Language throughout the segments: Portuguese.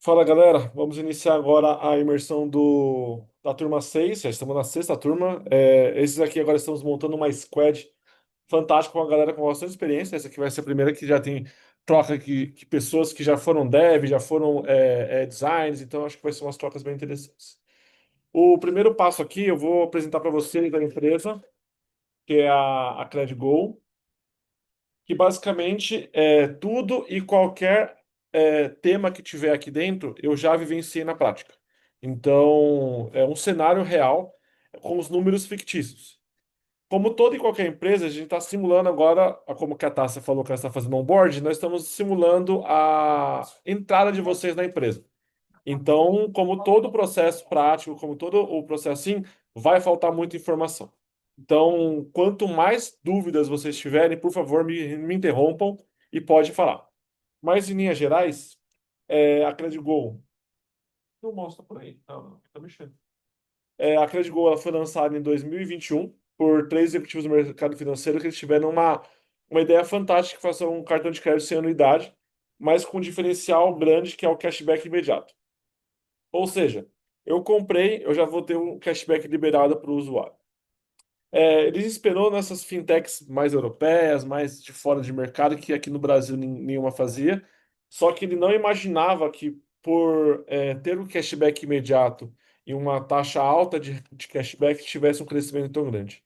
Fala galera, vamos iniciar agora a imersão da turma 6. Já estamos na sexta turma. Esses aqui agora estamos montando uma squad fantástica com a galera com bastante experiência. Essa aqui vai ser a primeira que já tem troca que pessoas que já foram dev, já foram designers, então acho que vai ser umas trocas bem interessantes. O primeiro passo aqui eu vou apresentar para vocês a empresa, que é a CredGo, que basicamente é tudo e qualquer tema que tiver aqui dentro, eu já vivenciei na prática. Então, é um cenário real com os números fictícios. Como toda e qualquer empresa, a gente está simulando agora, como que a Tássia falou que ela está fazendo onboard, nós estamos simulando a entrada de vocês na empresa. Então, como todo processo prático, como todo o processo assim, vai faltar muita informação. Então, quanto mais dúvidas vocês tiverem, por favor, me interrompam e pode falar. Mas, em linhas gerais, a CredGo não mostra por aí, tá mexendo. A CredGo ela foi lançada em 2021 por três executivos do mercado financeiro que eles tiveram uma ideia fantástica de fazer um cartão de crédito sem anuidade, mas com um diferencial grande que é o cashback imediato. Ou seja, eu comprei, eu já vou ter um cashback liberado para o usuário. Eles esperou nessas fintechs mais europeias, mais de fora de mercado, que aqui no Brasil nenhuma fazia. Só que ele não imaginava que por ter um cashback imediato e uma taxa alta de cashback tivesse um crescimento tão grande.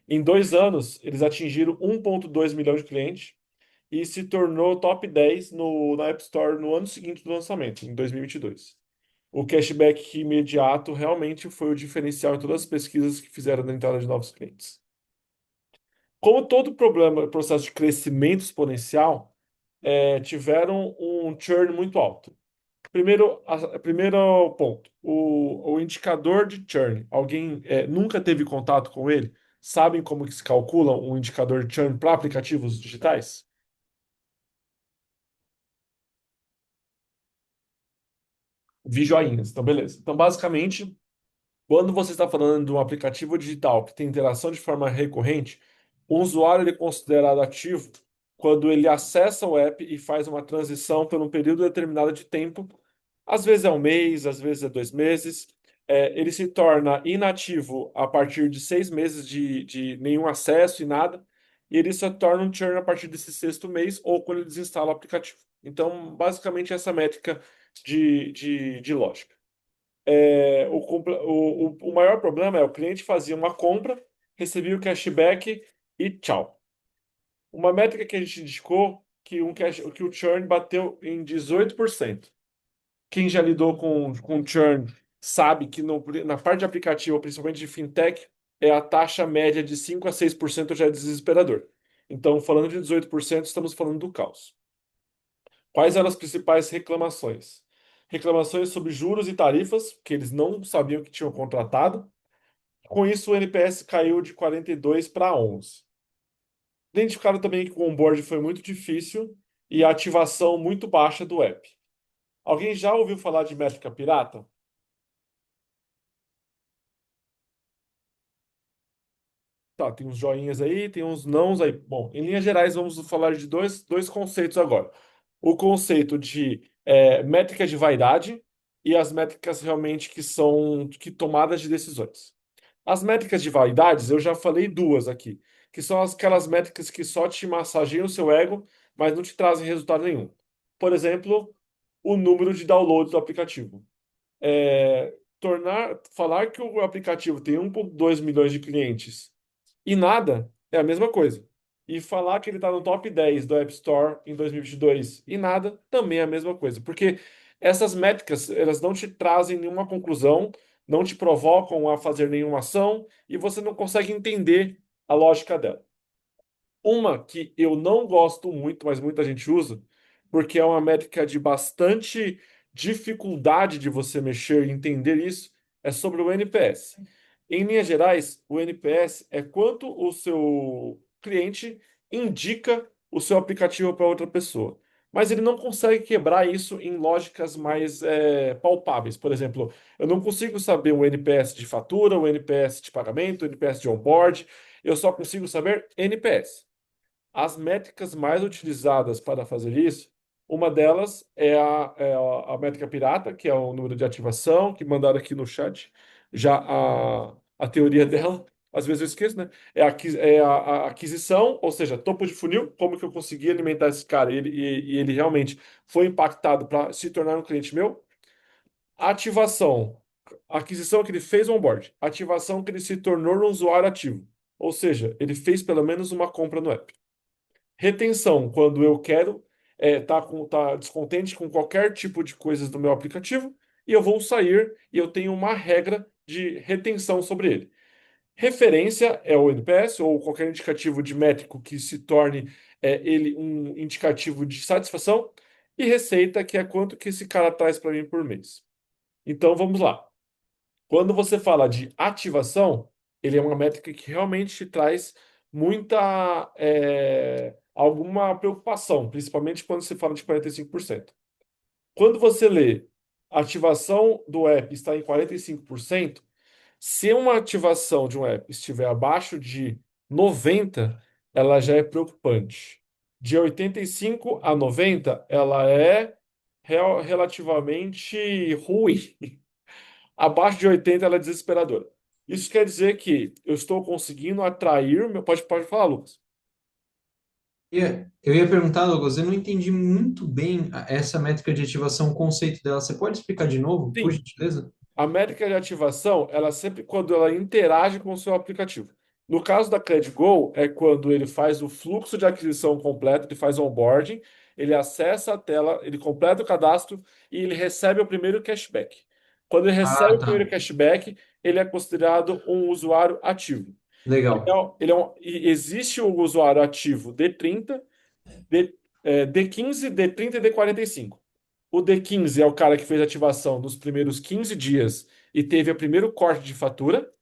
Em 2 anos, eles atingiram 1,2 milhão de clientes e se tornou top 10 na App Store no ano seguinte do lançamento, em 2022. O cashback imediato realmente foi o diferencial em todas as pesquisas que fizeram na entrada de novos clientes. Como todo problema, processo de crescimento exponencial, tiveram um churn muito alto. Primeiro ponto, o indicador de churn. Alguém nunca teve contato com ele? Sabem como que se calcula um indicador de churn para aplicativos digitais? Vi joinhas. Então, beleza. Então, basicamente, quando você está falando de um aplicativo digital que tem interação de forma recorrente, o usuário ele é considerado ativo quando ele acessa o app e faz uma transição por um período determinado de tempo, às vezes é um mês, às vezes é 2 meses. Ele se torna inativo a partir de 6 meses de nenhum acesso e nada, e ele se torna um churn a partir desse sexto mês ou quando ele desinstala o aplicativo. Então, basicamente, essa métrica de lógica. O maior problema é o cliente fazia uma compra, recebia o cashback e tchau. Uma métrica que a gente indicou que o churn bateu em 18%. Quem já lidou com churn sabe que na parte de aplicativo, principalmente de fintech, a taxa média de 5 a 6% já é desesperador. Então, falando de 18%, estamos falando do caos. Quais eram as principais reclamações? Reclamações sobre juros e tarifas, que eles não sabiam que tinham contratado. Com isso, o NPS caiu de 42 para 11. Identificaram também que o onboard foi muito difícil e a ativação muito baixa do app. Alguém já ouviu falar de métrica pirata? Tá, tem uns joinhas aí, tem uns nãos aí. Bom, em linhas gerais, vamos falar de dois conceitos agora. O conceito de métrica de vaidade e as métricas realmente que são tomadas de decisões. As métricas de vaidades, eu já falei duas aqui, que são aquelas métricas que só te massageiam o seu ego, mas não te trazem resultado nenhum. Por exemplo, o número de downloads do aplicativo. Falar que o aplicativo tem 1,2 milhões de clientes e nada é a mesma coisa. E falar que ele está no top 10 do App Store em 2022 e nada também é a mesma coisa. Porque essas métricas, elas não te trazem nenhuma conclusão, não te provocam a fazer nenhuma ação e você não consegue entender a lógica dela. Uma que eu não gosto muito, mas muita gente usa, porque é uma métrica de bastante dificuldade de você mexer e entender isso, é sobre o NPS. Em linhas gerais, o NPS é quanto o seu cliente indica o seu aplicativo para outra pessoa. Mas ele não consegue quebrar isso em lógicas mais palpáveis. Por exemplo, eu não consigo saber o NPS de fatura, o NPS de pagamento, o NPS de onboard. Eu só consigo saber NPS. As métricas mais utilizadas para fazer isso Uma delas é a métrica pirata, que é o número de ativação, que mandaram aqui no chat já a teoria dela. Às vezes eu esqueço, né? É a aquisição, ou seja, topo de funil, como que eu consegui alimentar esse cara e ele realmente foi impactado para se tornar um cliente meu. Ativação, aquisição que ele fez onboard. Ativação que ele se tornou um usuário ativo. Ou seja, ele fez pelo menos uma compra no app. Retenção, quando eu quero tá descontente com qualquer tipo de coisas do meu aplicativo e eu vou sair e eu tenho uma regra de retenção sobre ele. Referência é o NPS ou qualquer indicativo de métrico que se torne ele um indicativo de satisfação. E receita, que é quanto que esse cara traz para mim por mês. Então vamos lá. Quando você fala de ativação, ele é uma métrica que realmente te traz muita alguma preocupação, principalmente quando você fala de 45%. Quando você lê ativação do app está em 45%, se uma ativação de um app estiver abaixo de 90, ela já é preocupante. De 85 a 90, ela é relativamente ruim. Abaixo de 80, ela é desesperadora. Isso quer dizer que eu estou conseguindo atrair. Pode falar, Lucas. Eu ia perguntar, Douglas, eu não entendi muito bem essa métrica de ativação, o conceito dela. Você pode explicar de novo, por Sim, gentileza? a métrica de ativação, ela sempre quando ela interage com o seu aplicativo. No caso da CredGo, é quando ele faz o fluxo de aquisição completo, ele faz onboarding, ele acessa a tela, ele completa o cadastro e ele recebe o primeiro cashback. Quando ele recebe Ah, o tá. primeiro cashback, ele é considerado um usuário ativo. Legal. E existe o usuário ativo D30, D15, D30 e D45. O D15 é o cara que fez ativação nos primeiros 15 dias e teve o primeiro corte de fatura.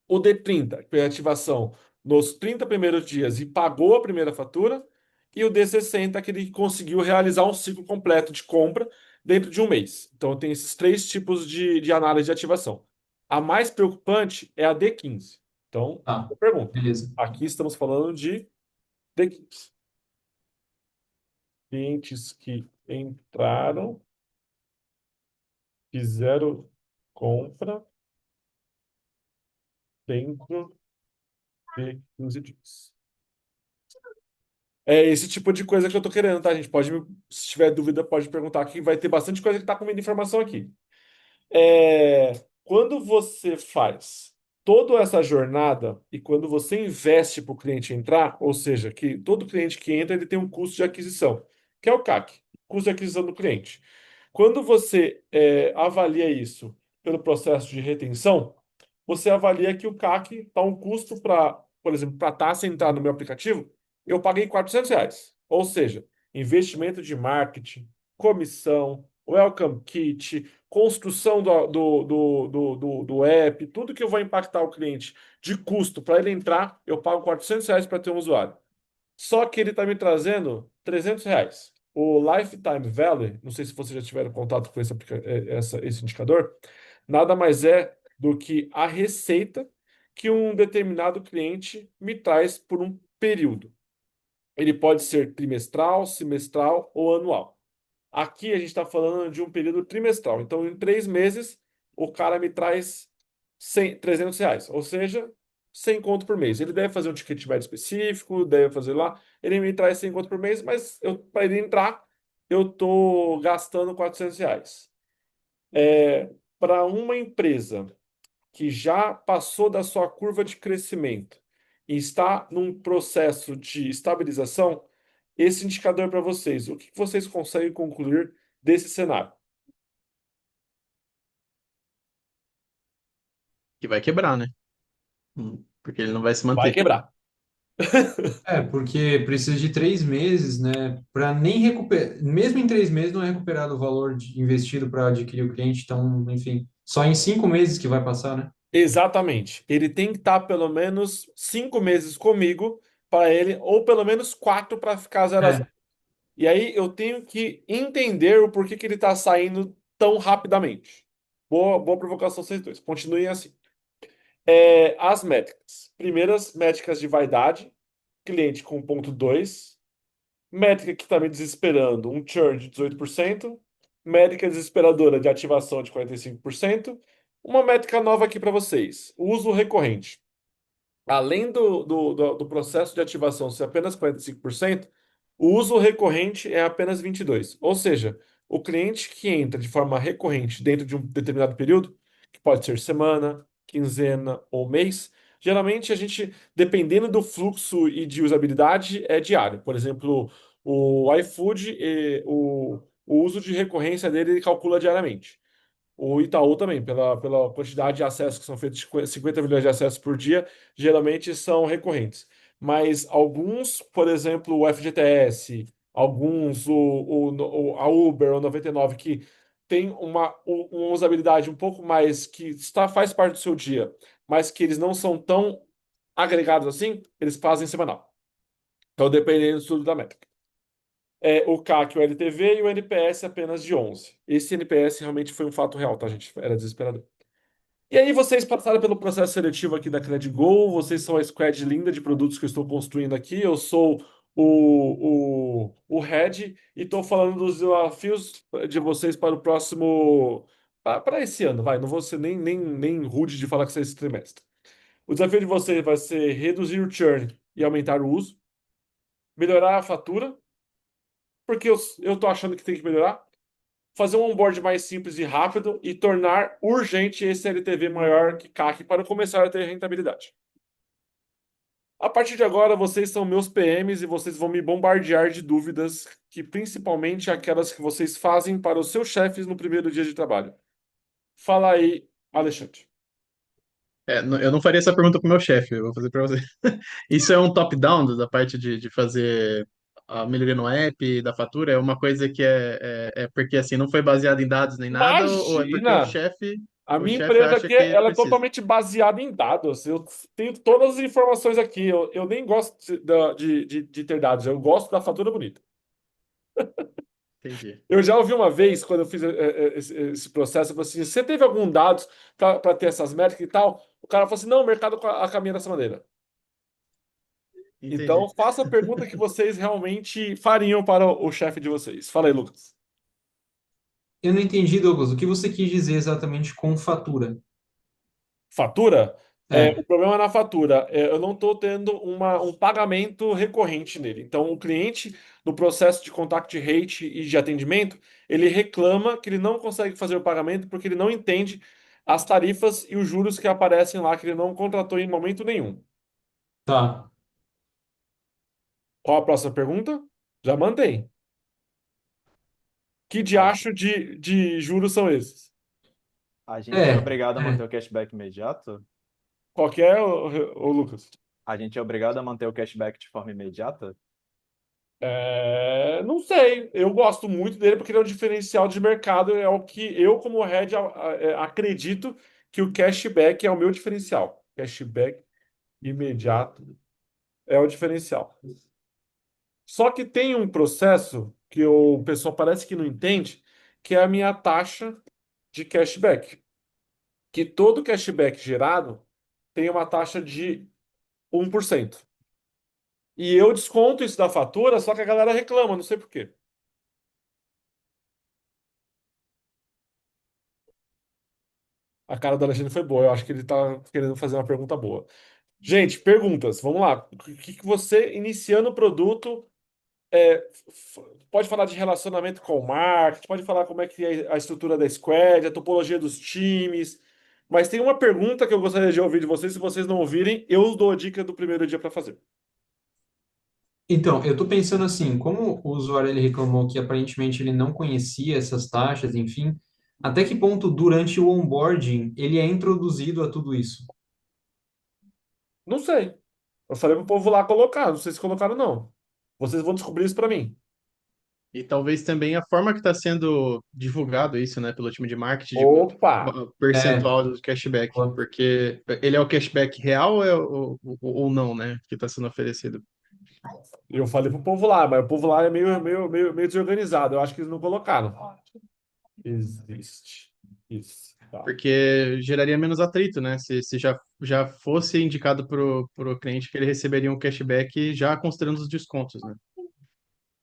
O D30, que fez ativação nos 30 primeiros dias e pagou a primeira fatura. E o D60, que ele conseguiu realizar um ciclo completo de compra dentro de um mês. Então, tem esses três tipos de análise de ativação. A mais preocupante é a D15. Então, Tá, eu pergunto. beleza. Aqui estamos falando de D15. Clientes que entraram, fizeram compra dentro de 15 dias. É esse tipo de coisa que eu tô querendo, tá, gente? Se tiver dúvida, pode perguntar aqui. Vai ter bastante coisa que tá comendo informação aqui. Quando você faz toda essa jornada e quando você investe para o cliente entrar, ou seja, que todo cliente que entra ele tem um custo de aquisição, que é o CAC, custo de aquisição do cliente. Quando você avalia isso pelo processo de retenção, você avalia que o CAC está um custo para, por exemplo, para a taxa entrar no meu aplicativo, eu paguei R$ 400. Ou seja, investimento de marketing, comissão, welcome kit, construção do app, tudo que eu vou impactar o cliente de custo para ele entrar, eu pago R$ 400 para ter um usuário. Só que ele está me trazendo R$ 300. O Lifetime Value, não sei se vocês já tiveram contato com esse indicador, nada mais é do que a receita que um determinado cliente me traz por um período. Ele pode ser trimestral, semestral ou anual. Aqui a gente está falando de um período trimestral. Então, em 3 meses, o cara me traz R$ 300, ou seja, 100 conto por mês. Ele deve fazer um ticket médio específico, deve fazer lá. Ele me traz 100 conto por mês, mas para ele entrar, eu estou gastando R$ 400. Para uma empresa que já passou da sua curva de crescimento e está num processo de estabilização, esse indicador para vocês, o que vocês conseguem concluir desse cenário? Que vai quebrar, né? Porque ele não vai se Vai manter. quebrar. É, porque precisa de 3 meses, né? Para nem recuperar, mesmo em 3 meses não é recuperado o valor investido para adquirir o cliente. Então, enfim, só em 5 meses que vai passar, né? Exatamente. Ele tem que estar pelo menos 5 meses comigo para ele, ou pelo menos 4 para ficar 0 a 0. É, E aí eu tenho que entender o porquê que ele está saindo tão rapidamente. Boa provocação, vocês dois. Continuem assim. As métricas. Primeiras métricas de vaidade, cliente com ponto 2. Métrica que está me desesperando, um churn de 18%. Métrica desesperadora de ativação de 45%. Uma métrica nova aqui para vocês: uso recorrente. Além do processo de ativação ser apenas 45%, o uso recorrente é apenas 22%. Ou seja, o cliente que entra de forma recorrente dentro de um determinado período, que pode ser semana, quinzena ou mês, geralmente a gente, dependendo do fluxo e de usabilidade, é diário. Por exemplo, o iFood, o uso de recorrência dele ele calcula diariamente. O Itaú também, pela quantidade de acessos que são feitos, 50 milhões de acessos por dia, geralmente são recorrentes. Mas alguns, por exemplo, o FGTS, alguns, a Uber, o 99, que tem uma usabilidade um pouco mais que faz parte do seu dia, mas que eles não são tão agregados assim, eles fazem semanal. Então, dependendo do estudo da métrica. O CAC, o LTV e o NPS apenas de 11. Esse NPS realmente foi um fato real, tá, gente? Era desesperador. E aí, vocês passaram pelo processo seletivo aqui da CredGo, vocês são a squad linda de produtos que eu estou construindo aqui. Eu sou o head e estou falando dos desafios de vocês para o próximo. Para esse ano, vai. Não vou ser nem rude de falar que isso é esse trimestre. O desafio de vocês vai ser reduzir o churn e aumentar o uso, melhorar a fatura, porque eu tô achando que tem que melhorar, fazer um onboard mais simples e rápido e tornar urgente esse LTV maior que CAC para começar a ter rentabilidade. A partir de agora, vocês são meus PMs e vocês vão me bombardear de dúvidas, que principalmente aquelas que vocês fazem para os seus chefes no primeiro dia de trabalho. Fala aí, Alexandre. Eu não faria essa pergunta pro meu chefe, eu vou fazer para você. Isso é um top-down da parte de fazer a melhoria no app, da fatura? É uma coisa que é porque assim não foi baseado em dados nem nada, ou é porque Imagina! A o minha chefe empresa acha aqui, que ela é precisa? totalmente baseada em dados. Eu tenho todas as informações aqui. Eu nem gosto de ter dados. Eu gosto da fatura bonita. Entendi. Eu já ouvi uma vez, quando eu fiz esse processo, eu falei assim: você teve algum dados para ter essas métricas e tal? O cara falou assim: não, o mercado caminha dessa maneira. Então, Entendi. faça a pergunta que vocês realmente fariam para o chefe de vocês. Fala aí, Lucas. Eu não entendi, Douglas, o que você quis dizer exatamente com fatura? Fatura? O É, problema na fatura. Eu não estou tendo um pagamento recorrente nele. Então, o cliente, no processo de contact rate e de atendimento, ele reclama que ele não consegue fazer o pagamento porque ele não entende as tarifas e os juros que aparecem lá, que ele não contratou em momento nenhum. tá. Qual a próxima pergunta? Já mandei. Que A, diacho de juros são esses? a gente é É, obrigado a manter é. o cashback imediato? Qual que é, ô Lucas? A gente é obrigado a manter o cashback de forma imediata? Não sei. Eu gosto muito dele porque ele é um diferencial de mercado. É o que eu, como head, acredito que o cashback é o meu diferencial. Cashback imediato é o diferencial. Só que tem um processo que o pessoal parece que não entende, que é a minha taxa de cashback. Que todo cashback gerado tem uma taxa de 1%. E eu desconto isso da fatura, só que a galera reclama, não sei por quê. A cara do Alexandre foi boa. Eu acho que ele tá querendo fazer uma pergunta boa. Gente, perguntas. Vamos lá. O que você, iniciando o produto, pode falar de relacionamento com o marketing, pode falar como é que é a estrutura da squad, a topologia dos times. Mas tem uma pergunta que eu gostaria de ouvir de vocês. Se vocês não ouvirem, eu dou a dica do primeiro dia para fazer. Então, eu estou pensando assim, como o usuário ele reclamou que aparentemente ele não conhecia essas taxas, enfim, até que ponto durante o onboarding ele é introduzido a tudo isso? Não sei. Eu falei pro povo lá colocar. Não sei se colocaram, não. Vocês vão descobrir isso para mim. E talvez também a forma que está sendo divulgado isso, né, pelo time de marketing, de Opa! É, percentual do cashback, porque ele é o cashback real ou não, né, que está sendo oferecido. Eu falei pro povo lá, mas o povo lá é meio desorganizado. Eu acho que eles não colocaram. Existe. Isso. Tá. Porque geraria menos atrito, né, se já fosse indicado pro cliente que ele receberia um cashback já considerando os descontos, né.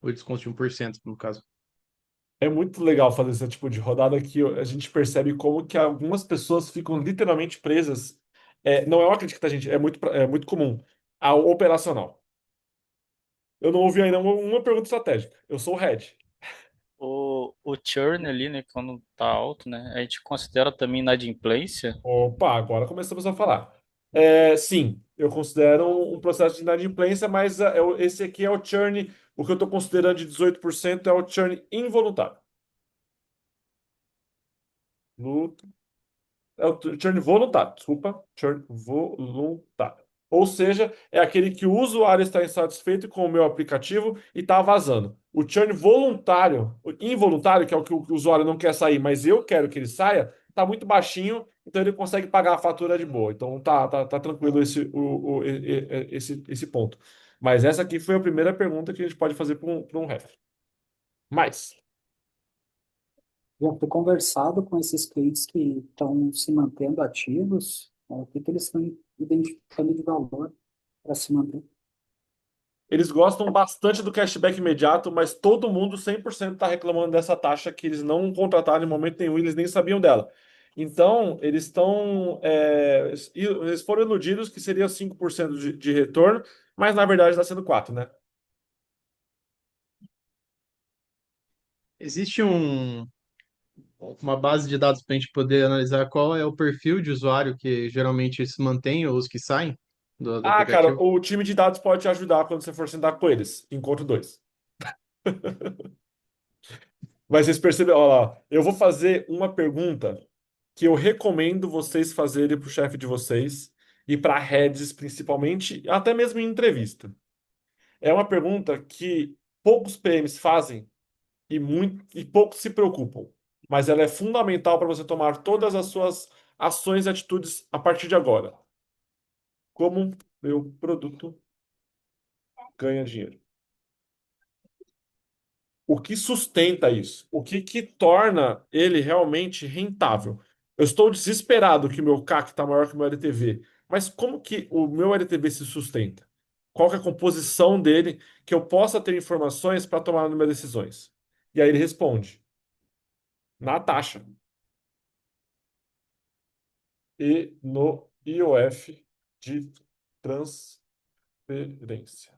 O desconto de 1%, no caso. É muito legal fazer esse tipo de rodada que a gente percebe como que algumas pessoas ficam literalmente presas. Não é uma crítica, tá, gente? É muito comum. Ao operacional. Eu não ouvi ainda uma pergunta estratégica. Eu sou o head. O churn ali, né, quando tá alto, né, a gente considera também inadimplência. Opa, agora começamos a falar. Sim, eu considero um processo de inadimplência, mas esse aqui é o churn. O que eu estou considerando de 18% é o churn involuntário. No É o churn voluntário, desculpa, churn voluntário. Ou seja, é aquele que o usuário está insatisfeito com o meu aplicativo e está vazando. O churn voluntário, o involuntário, que é o que o usuário não quer sair, mas eu quero que ele saia, está muito baixinho, então ele consegue pagar a fatura de boa. Então tá tranquilo esse ponto. Mas essa aqui foi a primeira pergunta que a gente pode fazer para um ref. Mais. Já foi conversado com esses clientes que estão se mantendo ativos, o que que eles estão identificando de valor para se manter. Eles gostam bastante do cashback imediato, mas todo mundo 100% está reclamando dessa taxa que eles não contrataram em momento nenhum, eles nem sabiam dela. Então, eles estão. Eles foram iludidos que seria 5% de retorno, mas na verdade está sendo 4%, né? Existe uma base de dados para a gente poder analisar qual é o perfil de usuário que geralmente se mantém ou os que saem do Ah, cara, aplicativo? o time de dados pode te ajudar quando você for sentar com eles. Encontro dois. Mas vocês percebem, olha lá, eu vou fazer uma pergunta que eu recomendo vocês fazerem para o chefe de vocês e para heads principalmente, até mesmo em entrevista. É uma pergunta que poucos PMs fazem e poucos se preocupam, mas ela é fundamental para você tomar todas as suas ações e atitudes a partir de agora. Como meu produto ganha dinheiro? O que sustenta isso? O que torna ele realmente rentável? Eu estou desesperado que o meu CAC está maior que o meu LTV, mas como que o meu LTV se sustenta? Qual que é a composição dele que eu possa ter informações para tomar minhas decisões? E aí ele responde: na taxa e no IOF de transferência.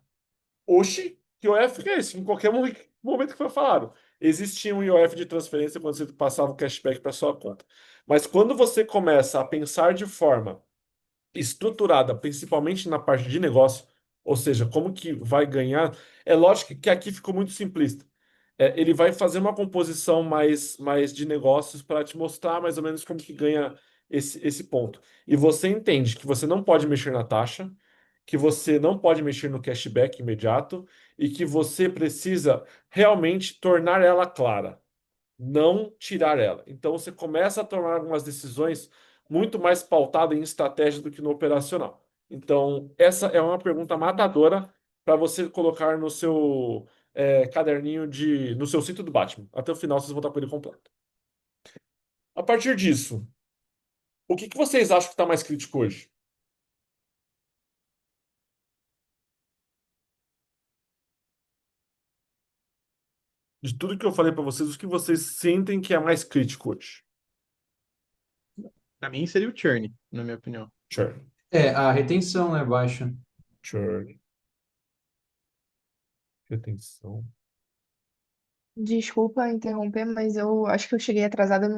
Oxi, que IOF que é esse? Em qualquer momento que foi falado. Existia um IOF de transferência quando você passava o cashback para sua conta. Mas quando você começa a pensar de forma estruturada, principalmente na parte de negócio, ou seja, como que vai ganhar, é lógico que aqui ficou muito simplista. Ele vai fazer uma composição mais de negócios para te mostrar mais ou menos como que ganha esse ponto. E você entende que você não pode mexer na taxa, que você não pode mexer no cashback imediato e que você precisa realmente tornar ela clara, não tirar ela. Então você começa a tomar algumas decisões muito mais pautadas em estratégia do que no operacional. Então, essa é uma pergunta matadora para você colocar no seu caderninho no seu cinto do Batman. Até o final vocês vão estar com ele completo. A partir disso, o que vocês acham que está mais crítico hoje? De tudo que eu falei para vocês, o que vocês sentem que é mais crítico hoje? Para mim seria o churn, na minha opinião. Churn, A retenção é baixa. churn, retenção. Desculpa interromper, mas eu acho que eu cheguei atrasada, eu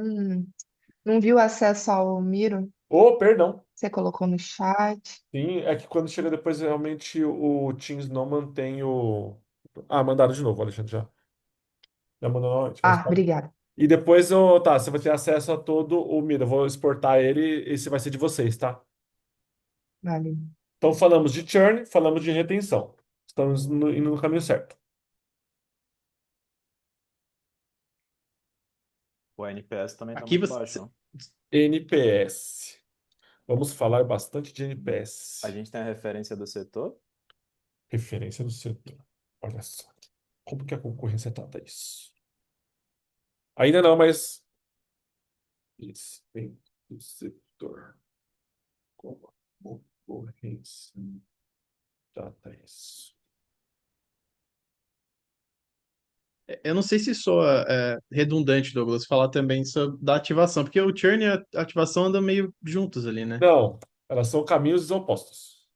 não vi o acesso ao Miro. Oh, perdão. Você colocou no chat. Sim, é que quando chega depois, realmente o Teams não mantém o. Ah, mandaram de novo, Alexandre, já. Já mandou novamente, mas Ah, tá. obrigada. E depois, tá, você vai ter acesso a todo o Mira. Eu vou exportar ele, esse vai ser de vocês, tá? Vale. Então, falamos de churn, falamos de retenção. Estamos indo no caminho certo. O NPS também tá Aqui muito você. baixo, ó. NPS. Vamos falar bastante de A NPS. gente tem a referência do setor. Referência do setor. Olha só. Como que a concorrência trata isso? Ainda não, mas. Isso, vem do setor. Como a concorrência trata isso? Eu não sei se soa redundante, Douglas, falar também da ativação, porque o churn e a ativação andam meio juntos ali, né? Não, elas são caminhos opostos.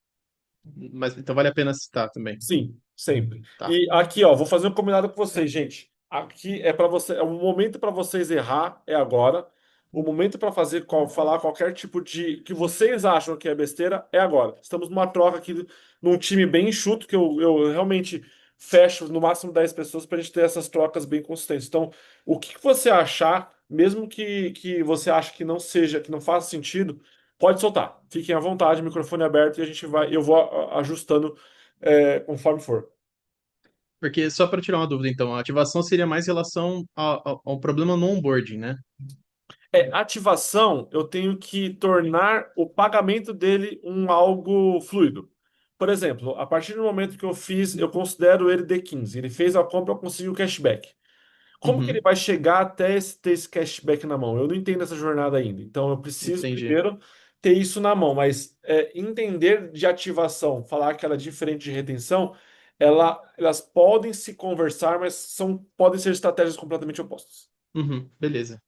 Mas então vale a pena citar também. Sim, sempre. Tá. E aqui, ó, vou fazer um combinado com vocês, gente. Aqui é para você, é um momento para vocês errar, é agora. O momento para fazer falar qualquer tipo de que vocês acham que é besteira é agora. Estamos numa troca aqui num time bem enxuto que eu realmente fecho no máximo 10 pessoas para a gente ter essas trocas bem consistentes. Então, o que você achar, mesmo que você ache que não seja, que não faça sentido, pode soltar. Fiquem à vontade, microfone aberto e a gente vai, eu vou ajustando conforme for. Porque só para tirar uma dúvida, então, a ativação seria mais em relação ao problema no onboarding, né? Ativação, eu tenho que tornar o pagamento dele um algo fluido. Por exemplo, a partir do momento que eu fiz, eu considero ele D15. Ele fez a compra, eu consigo o cashback. Como que ele Uhum, vai chegar até ter esse cashback na mão? Eu não entendo essa jornada ainda. Então, eu preciso entendi. primeiro ter isso na mão. Mas entender de ativação, falar que ela é diferente de retenção, elas podem se conversar, mas podem ser estratégias completamente opostas. Uhum, beleza.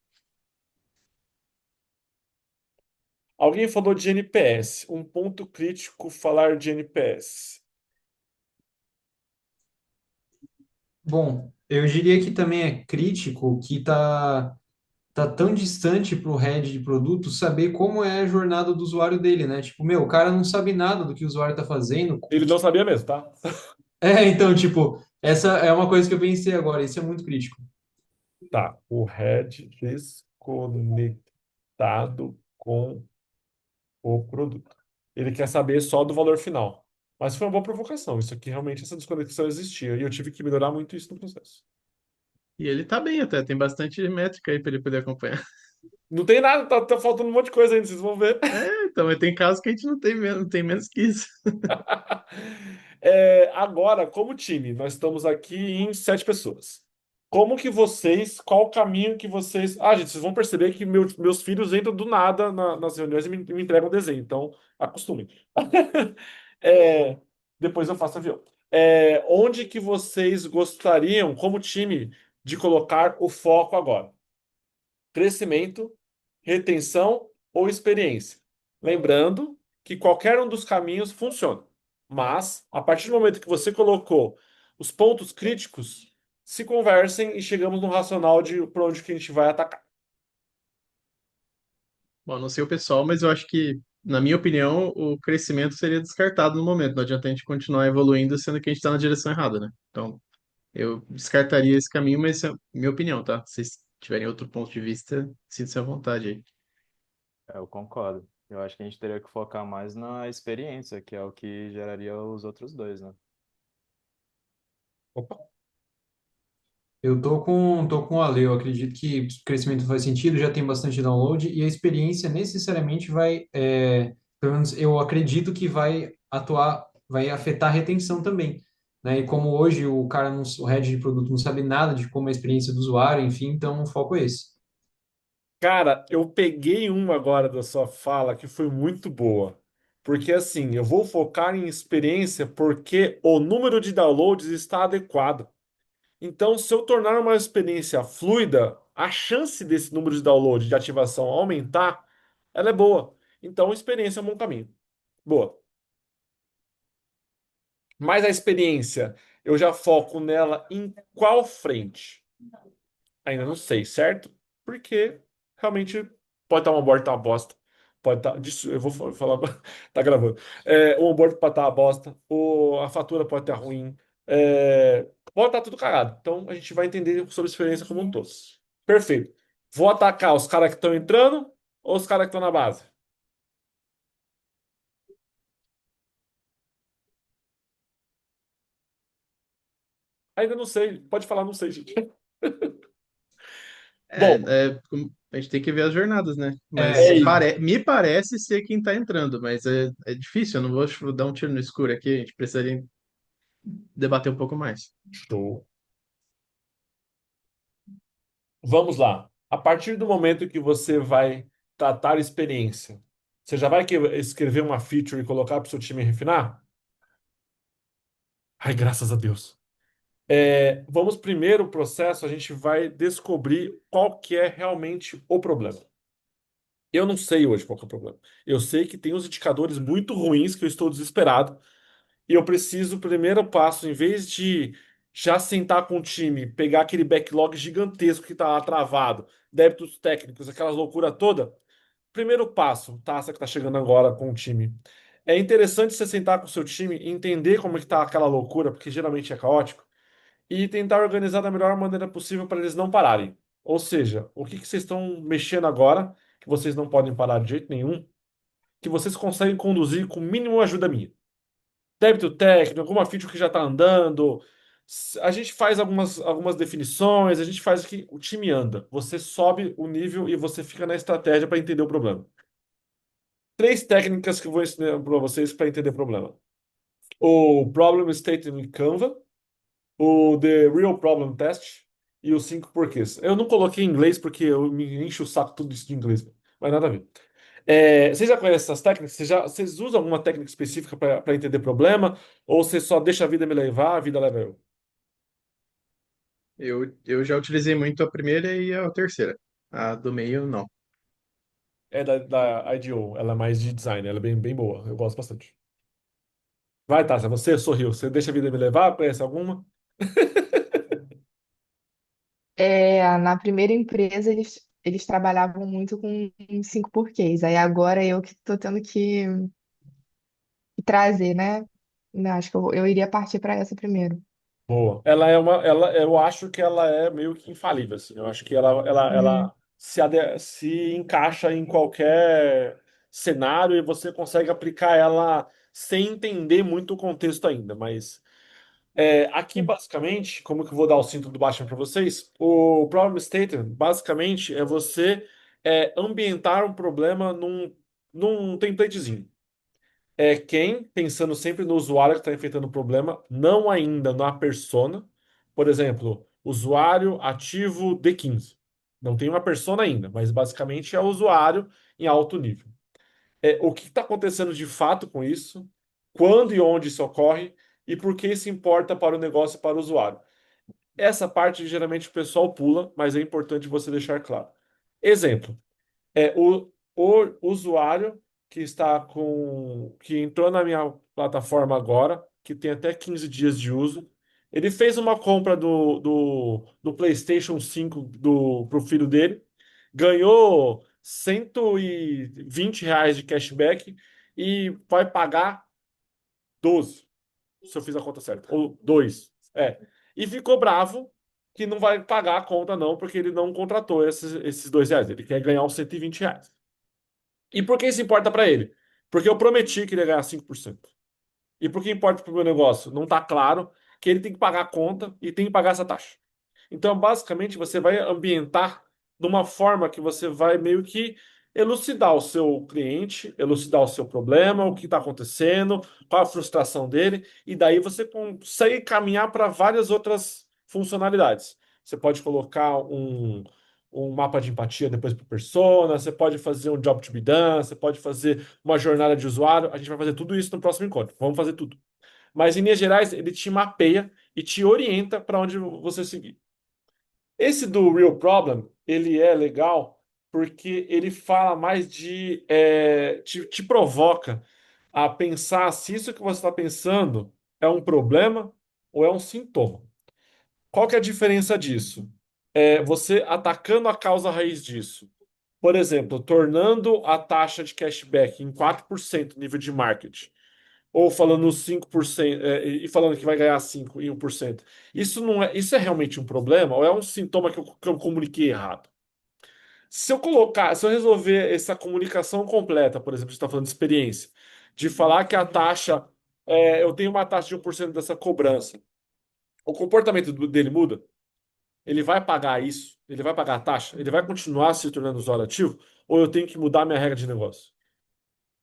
Alguém falou de NPS. Um ponto crítico falar de NPS. Bom, eu diria que também é crítico que tá tão distante para o head de produto saber como é a jornada do usuário dele, né? Tipo, meu, o cara não sabe nada do que o usuário tá fazendo. Ele não sabia mesmo, tá? Então, tipo, essa é uma coisa que eu pensei agora, isso é muito crítico. Tá. O head desconectado com o produto. Ele quer saber só do valor final. Mas foi uma boa provocação. Isso aqui realmente, essa desconexão existia. E eu tive que melhorar muito isso no processo. E ele tá bem até, tem bastante métrica aí para ele poder acompanhar. Não tem nada, tá faltando um monte de coisa ainda, vocês vão ver. Então, mas tem casos que a gente não tem menos que isso. Agora, como time, nós estamos aqui em 7 pessoas. Como que vocês, qual o caminho que vocês. Ah, gente, vocês vão perceber que meus filhos entram do nada nas reuniões e me entregam desenho, então acostumem. É, depois eu faço avião. Onde que vocês gostariam, como time, de colocar o foco agora? Crescimento, retenção ou experiência. Lembrando que qualquer um dos caminhos funciona. Mas, a partir do momento que você colocou os pontos críticos, se conversem e chegamos no racional de para onde que a gente vai atacar. Bom, não sei o pessoal, mas eu acho que, na minha opinião, o crescimento seria descartado no momento. Não adianta a gente continuar evoluindo, sendo que a gente está na direção errada, né? Então, eu descartaria esse caminho, mas é a minha opinião, tá? Se vocês tiverem outro ponto de vista, sinta-se à vontade aí. Eu concordo. Eu acho que a gente teria que focar mais na experiência, que é o que geraria os outros dois, né? Opa. Eu tô com o Ale, eu acredito que o crescimento faz sentido, já tem bastante download e a experiência necessariamente pelo menos eu acredito que vai atuar, vai afetar a retenção também, né? E como hoje o cara, não, o head de produto não sabe nada de como é a experiência do usuário, enfim, então o foco é esse. Cara, eu peguei uma agora da sua fala que foi muito boa. Porque assim, eu vou focar em experiência porque o número de downloads está adequado. Então, se eu tornar uma experiência fluida, a chance desse número de download, de ativação aumentar, ela é boa. Então, experiência é um bom caminho. Boa. Mas a experiência, eu já foco nela em qual frente? Ainda não sei, certo? Porque realmente pode estar um onboard tá uma bosta. Pode estar. Eu vou falar. Tá gravando. O onboard pode estar uma bosta. A fatura pode estar ruim. Pode estar tudo cagado. Então a gente vai entender sobre a experiência como um todo. Perfeito. Vou atacar os caras que estão entrando ou os caras que estão na base? Ainda não sei. Pode falar, não sei, gente. É, Bom, a gente tem que ver as jornadas, né? É, Mas exato. me parece ser quem tá entrando, mas é difícil, eu não vou dar um tiro no escuro aqui, a gente precisaria debater um pouco mais. show. Vamos lá. A partir do momento que você vai tratar a experiência, você já vai escrever uma feature e colocar para o seu time refinar? Ai, graças a Deus. Vamos primeiro, o processo, a gente vai descobrir qual que é realmente o problema. Eu não sei hoje qual que é o problema. Eu sei que tem uns indicadores muito ruins que eu estou desesperado e eu preciso, primeiro passo, em vez de já sentar com o time, pegar aquele backlog gigantesco que está lá travado, débitos técnicos, aquela loucura toda, primeiro passo, taça que está chegando agora com o time. É interessante você sentar com o seu time e entender como é que está aquela loucura, porque geralmente é caótico, e tentar organizar da melhor maneira possível para eles não pararem. Ou seja, o que que vocês estão mexendo agora, que vocês não podem parar de jeito nenhum, que vocês conseguem conduzir com mínimo ajuda minha. Débito técnico, alguma feature que já está andando. A gente faz algumas definições, a gente faz o que o time anda. Você sobe o nível e você fica na estratégia para entender o problema. Três técnicas que eu vou ensinar para vocês para entender o problema. O Problem Statement em Canva, o The Real Problem Test e os cinco porquês. Eu não coloquei em inglês porque eu me encho o saco tudo isso de inglês, mas nada a ver. Vocês já conhecem essas técnicas? Vocês usam alguma técnica específica para entender problema? Ou você só deixa a vida me levar, a vida leva eu? Eu já utilizei muito a primeira e a terceira. A do meio, não. É da IDEO, ela é mais de design, ela é bem boa, eu gosto bastante. Vai, Tássia, você sorriu, você deixa a vida me levar? Conhece alguma? Na primeira empresa, eles trabalhavam muito com cinco porquês. Aí agora eu que tô tendo que trazer, né? Não, acho que eu iria partir para essa primeiro. Boa. Eu acho que ela é meio que infalível, assim. Eu acho que Uhum. ela se encaixa em qualquer cenário e você consegue aplicar ela sem entender muito o contexto ainda. Mas aqui, basicamente, como que eu vou dar o cinto do Batman para vocês? O problem statement, basicamente, é você ambientar um problema num templatezinho. Quem, pensando sempre no usuário que está enfrentando o problema, não ainda na persona. Por exemplo, usuário ativo D15. Não tem uma persona ainda, mas basicamente é o usuário em alto nível. O que está acontecendo de fato com isso, quando e onde isso ocorre e por que isso importa para o negócio e para o usuário. Essa parte geralmente o pessoal pula, mas é importante você deixar claro. Exemplo. O usuário que entrou na minha plataforma agora, que tem até 15 dias de uso, ele fez uma compra do PlayStation 5 pro filho dele, ganhou R$ 120 de cashback e vai pagar 12, se eu fiz a conta certa, ou 2. E ficou bravo que não vai pagar a conta não, porque ele não contratou esses R$ 2. Ele quer ganhar os R$ 120. E por que isso importa para ele? Porque eu prometi que ele ia ganhar 5%. E por que importa para o meu negócio? Não está claro que ele tem que pagar a conta e tem que pagar essa taxa. Então, basicamente, você vai ambientar de uma forma que você vai meio que elucidar o seu cliente, elucidar o seu problema, o que está acontecendo, qual a frustração dele, e daí você consegue caminhar para várias outras funcionalidades. Você pode colocar um mapa de empatia depois para persona, você pode fazer um job to be done, você pode fazer uma jornada de usuário. A gente vai fazer tudo isso no próximo encontro. Vamos fazer tudo. Mas em linhas gerais, ele te mapeia e te orienta para onde você seguir. Esse do Real Problem, ele é legal porque ele fala mais te provoca a pensar se isso que você está pensando é um problema ou é um sintoma. Qual que é a diferença disso? Você atacando a causa raiz disso. Por exemplo, tornando a taxa de cashback em 4% nível de marketing, ou falando 5%, e falando que vai ganhar 5 e 1%. Isso é realmente um problema ou é um sintoma que eu comuniquei errado? Se eu resolver essa comunicação completa, por exemplo, você está falando de experiência, de falar que a taxa, eu tenho uma taxa de 1% dessa cobrança, o comportamento dele muda? Ele vai pagar isso? Ele vai pagar a taxa? Ele vai continuar se tornando usuário ativo? Ou eu tenho que mudar minha regra de negócio?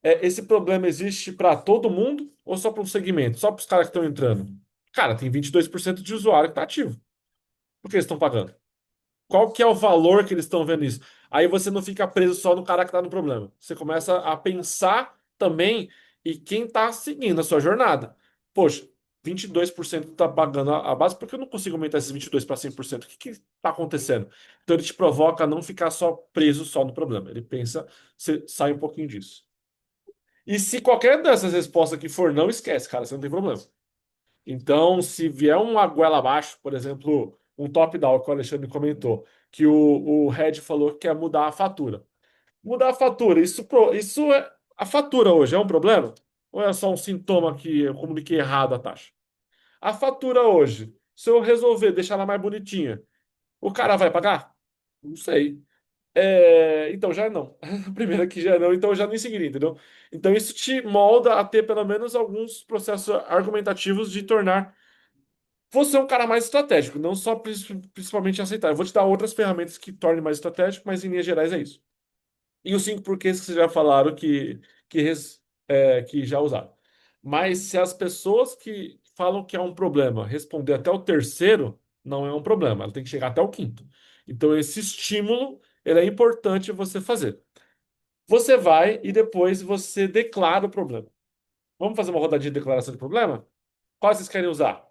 Esse problema existe para todo mundo ou só para um segmento? Só para os caras que estão entrando? Cara, tem 22% de usuário que está ativo. Por que eles estão pagando? Qual que é o valor que eles estão vendo isso? Aí você não fica preso só no cara que está no problema. Você começa a pensar também em quem está seguindo a sua jornada. Poxa, 22% está pagando a base, por que eu não consigo aumentar esses 22 para 100%? O que está acontecendo? Então ele te provoca a não ficar só preso só no problema. Ele pensa, você sai um pouquinho disso. E se qualquer dessas respostas que for não, esquece, cara, você não tem problema. Então, se vier uma goela abaixo, por exemplo, um top-down que o Alexandre comentou, que o Red falou que quer mudar a fatura. Mudar a fatura, isso é. A fatura hoje é um problema? Ou é só um sintoma que eu comuniquei errado a taxa? A fatura hoje, se eu resolver deixar ela mais bonitinha, o cara vai pagar? Não sei. Então já não. A primeira aqui já não, então eu já nem seguiria, entendeu? Então isso te molda a ter pelo menos alguns processos argumentativos de tornar você um cara mais estratégico, não só principalmente aceitar. Eu vou te dar outras ferramentas que tornem mais estratégico, mas em linhas gerais é isso. E os cinco porquês que vocês já falaram que já usaram. Mas se as pessoas que falam que é um problema responder até o terceiro, não é um problema. Ela tem que chegar até o quinto. Então, esse estímulo, ele é importante você fazer. Você vai e depois você declara o problema. Vamos fazer uma rodadinha de declaração de problema? Qual vocês querem usar?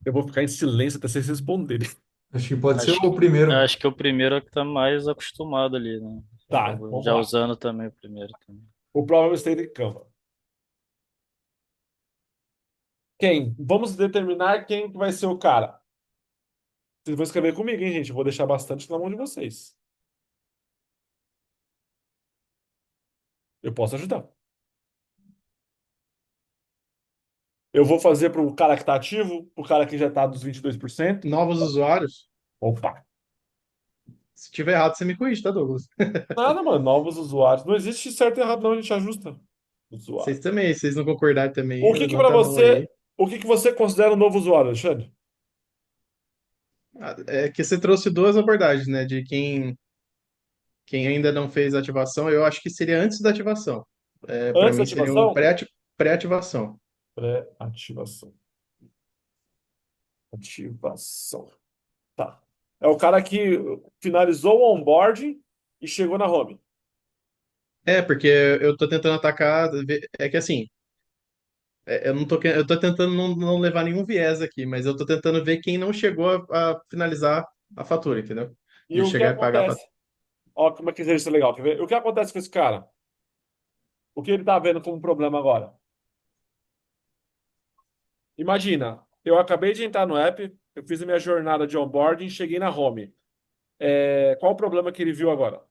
Eu vou ficar em silêncio até vocês responderem. Acho que pode ser Acho, o primeiro. acho que o primeiro é o que tá mais acostumado ali, né? Tá, vamos Já lá. usando também o primeiro também. O Problem State in Canva. Quem? Vamos determinar quem que vai ser o cara. Vocês vão escrever comigo, hein, gente? Eu vou deixar bastante na mão de vocês. Eu posso ajudar. Eu vou fazer para o cara que está ativo, para o cara que já está dos 22%. Novos usuários. Opa! Se tiver errado, você me corrige, tá, Douglas? Nada, mano. Novos usuários. Não existe certo e errado, não. A gente ajusta. Vocês Usuário. também, se vocês não concordarem O também, que que para levanta a mão aí. você, o que que você considera um novo usuário, Alexandre? É que você trouxe duas abordagens, né? De quem ainda não fez ativação, eu acho que seria antes da ativação. Para Antes da mim seria um ativação? pré-ativação. Pré-ativação. Ativação. Tá. É o cara que finalizou o onboarding e chegou na home. Porque eu tô tentando atacar. É que assim, eu não tô, eu tô tentando não levar nenhum viés aqui, mas eu tô tentando ver quem não chegou a finalizar a fatura, entendeu? E De o que chegar e pagar a acontece? fatura. Ó, como é que exercício legal. Quer ver? O que acontece com esse cara? O que ele tá vendo como problema agora? Imagina, eu acabei de entrar no app, eu fiz a minha jornada de onboarding, cheguei na home. Qual o problema que ele viu agora?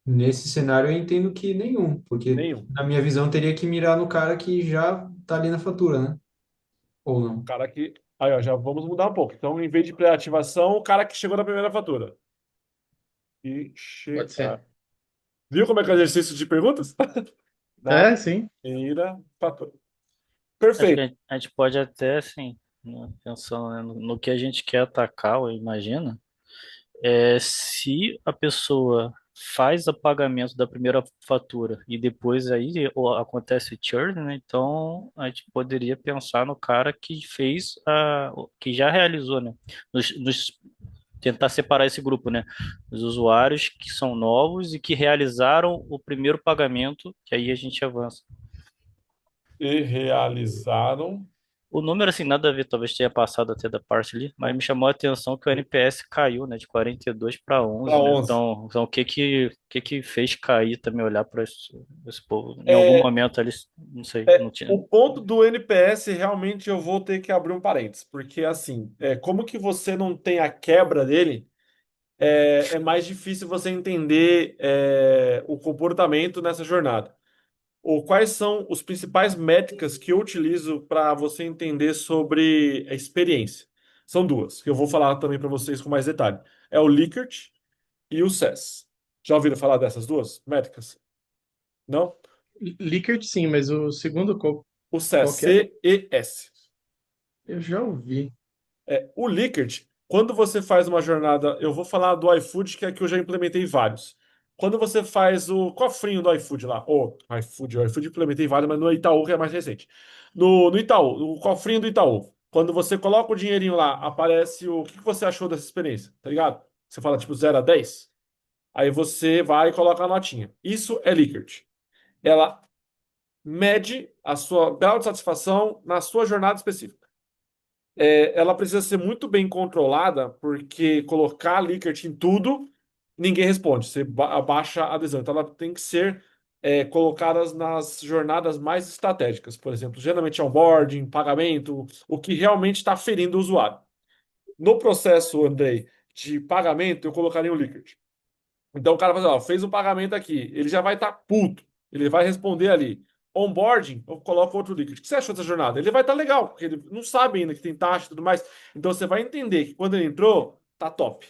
Nesse cenário eu entendo que nenhum, porque Nenhum. na minha visão teria que mirar no cara que já tá ali na fatura, né? Ou O não. cara que. Aí, ó, já vamos mudar um pouco. Então, em vez de pré-ativação, o cara que chegou na primeira fatura. E Pode ser. chegar. Viu como é que é o exercício de perguntas? Na Sim. primeira fatura. Acho que Perfeito. a gente pode até, assim, né, pensando, né, no que a gente quer atacar, eu imagino, se a pessoa faz o pagamento da primeira fatura e depois aí acontece o churn, né? Então a gente poderia pensar no cara que fez que já realizou, né? Tentar separar esse grupo, né? Os usuários que são novos e que realizaram o primeiro pagamento, que aí a gente avança. E realizaram O número, assim, nada a ver, talvez tenha passado até da parte ali, mas me chamou a atenção que o NPS caiu, né, de 42 para para 11, né? 11. Então o que que fez cair também, olhar para esse povo? Em algum É, momento ali, não sei, não tinha. o ponto do NPS, realmente, eu vou ter que abrir um parênteses, porque, assim, como que você não tem a quebra dele, é mais difícil você entender o comportamento nessa jornada. Ou quais são os principais métricas que eu utilizo para você entender sobre a experiência? São duas, que eu vou falar também para vocês com mais detalhe. É o Likert e o SES. Já ouviram falar dessas duas métricas? Não? Likert sim, mas o segundo O qual SES, que é? CES. Eu já ouvi. O Likert, quando você faz uma jornada, eu vou falar do iFood, que é que eu já implementei vários. Quando você faz o cofrinho do iFood lá, o iFood eu implementei vários, mas no Itaú, que é mais recente. No Itaú, o cofrinho do Itaú. Quando você coloca o dinheirinho lá, aparece o que você achou dessa experiência, tá ligado? Você fala tipo 0 a 10. Aí você vai e coloca a notinha. Isso é Likert. Ela mede a sua grau de satisfação na sua jornada específica. Ela precisa ser muito bem controlada, porque colocar Likert em tudo, ninguém responde. Você abaixa a adesão. Então, ela tem que ser colocadas nas jornadas mais estratégicas. Por exemplo, geralmente onboarding, pagamento, o que realmente está ferindo o usuário. No processo, Andrei, de pagamento, eu colocaria o Likert. Então o cara faz, ó, fez um pagamento aqui, ele já vai estar puto, ele vai responder ali. Onboarding, eu coloco outro líquido. O que você achou dessa jornada? Ele vai estar legal, porque ele não sabe ainda que tem taxa e tudo mais. Então você vai entender que quando ele entrou, tá top.